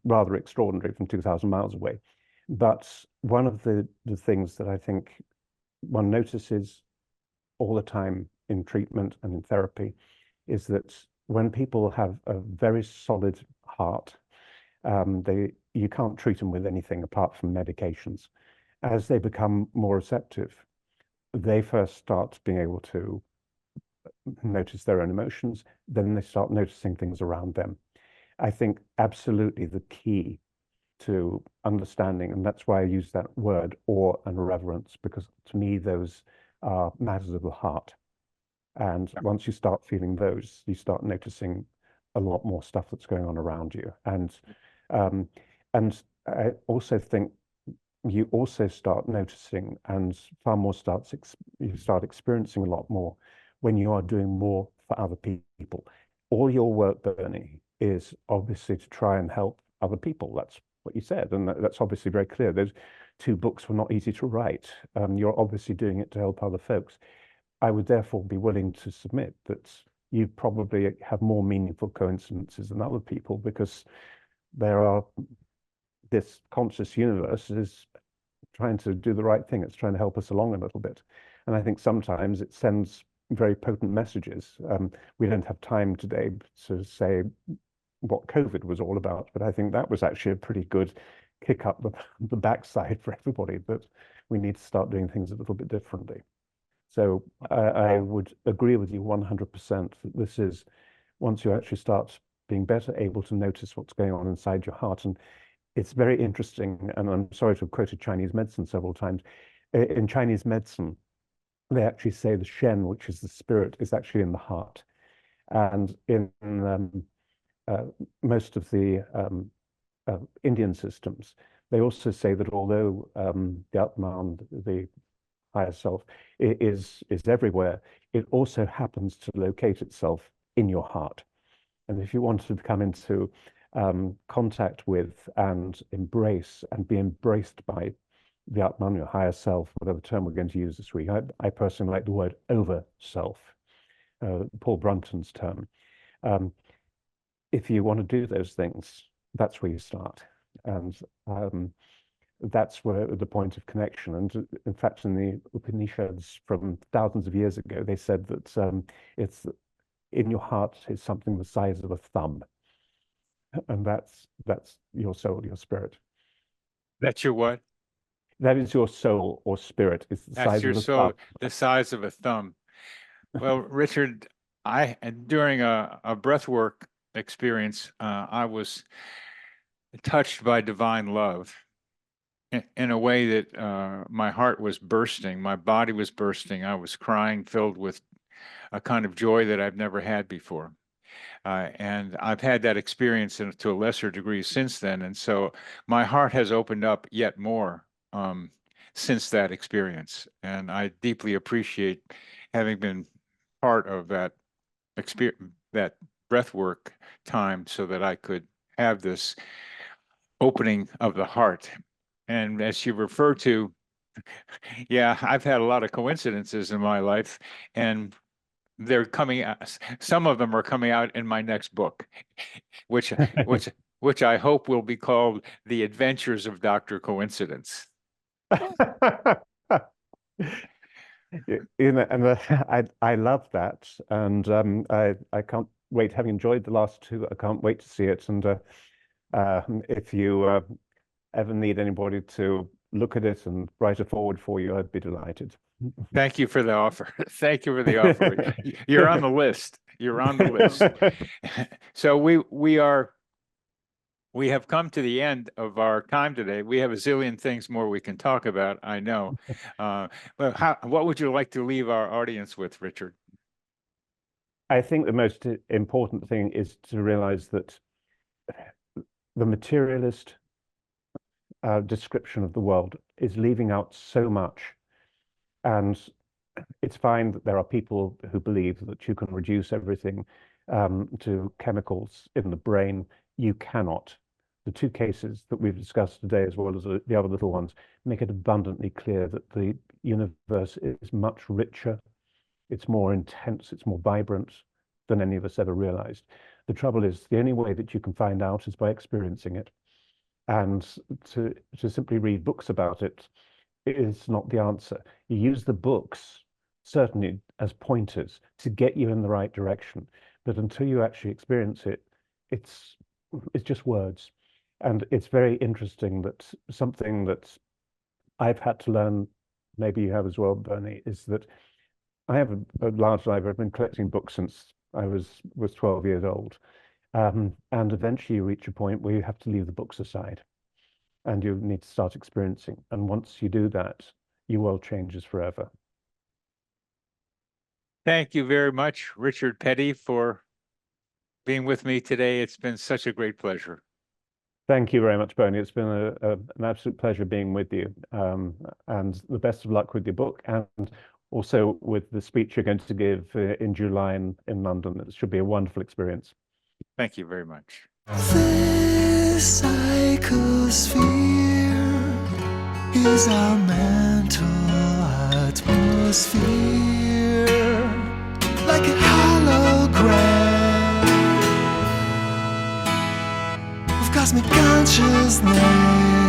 rather extraordinary from 2,000 miles away. But one of the things that I think one notices all the time in treatment and in therapy is that when people have a very solid heart, you can't treat them with anything apart from medications. As they become more receptive, they first start being able to notice their own emotions, then they start noticing things around them. I think absolutely the key to understanding, and that's why I use that word awe and reverence, because to me those are matters of the heart. And once you start feeling those, you start noticing a lot more stuff that's going on around you. And I also think you also start noticing, and far more you start experiencing a lot more when you are doing more for other people. All your work, Bernie, is obviously to try and help other people. That's what you said, and that's obviously very clear. Those two books were not easy to write. You're obviously doing it to help other folks. I would therefore be willing to submit that you probably have more meaningful coincidences than other people, because this conscious universe is trying to do the right thing. It's trying to help us along a little bit. And I think sometimes it sends very potent messages. We don't have time today to say what COVID was all about, but I think that was actually a pretty good kick up the backside for everybody, that we need to start doing things a little bit differently. So I would agree with you 100% that this is, once you actually start being better able to notice what's going on inside your heart. And it's very interesting, and I'm sorry to have quoted Chinese medicine several times. In Chinese medicine, they actually say the Shen, which is the spirit, is actually in the heart. And in most of the Indian systems, they also say that although the Atman, the higher self, is everywhere, it also happens to locate itself in your heart. And if you want to come into contact with and embrace and be embraced by the Atman, your higher self, whatever term we're going to use this week. I personally like the word over self, Paul Brunton's term. If you want to do those things, that's where you start. And that's where the point of connection. And in fact, in the Upanishads from thousands of years ago, they said that it's in your heart is something the size of a thumb. And that's your soul, your spirit. That's your what? That is your soul or spirit. It's the That's size your of a soul, thumb. the size of a thumb. Well, Richard, during a breath work experience, I was touched by divine love in a way that my heart was bursting, my body was bursting. I was crying, filled with a kind of joy that I've never had before. And I've had that experience to a lesser degree since then. And so my heart has opened up yet more since that experience. And I deeply appreciate having been part of that experience, that breathwork time, so that I could have this opening of the heart. And as you refer to, yeah, I've had a lot of coincidences in my life, and they're coming out, some of them are coming out in my next book, which which I hope will be called The Adventures of Dr. Coincidence. You know, and I love that, and I can't wait. Having enjoyed the last two, I can't wait to see it. And if you ever need anybody to look at it and write a forward for you, I'd be delighted. Thank you for the offer. Thank you for the offer. You're on the list. You're on the list. So we have come to the end of our time today. We have a zillion things more we can talk about, I know. But what would you like to leave our audience with, Richard? I think the most important thing is to realize that the materialist description of the world is leaving out so much. And it's fine that there are people who believe that you can reduce everything to chemicals in the brain. You cannot. The two cases that we've discussed today, as well as the other little ones, make it abundantly clear that the universe is much richer, it's more intense, it's more vibrant than any of us ever realized. The trouble is, the only way that you can find out is by experiencing it. And to simply read books about it is not the answer. You use the books, certainly, as pointers to get you in the right direction. But until you actually experience it, it's just words. And it's very interesting that something that I've had to learn, maybe you have as well, Bernie, is that I have a large library. I've been collecting books since I was 12 years old. And eventually you reach a point where you have to leave the books aside and you need to start experiencing. And once you do that, your world changes forever. Thank you very much, Richard Petty, for being with me today. It's been such a great pleasure. Thank you very much, Bernie. It's been an absolute pleasure being with you. And the best of luck with your book and also with the speech you're going to give in July in London. It should be a wonderful experience. Thank you very much. This psychosphere is our mental atmosphere, like a hologram of cosmic consciousness.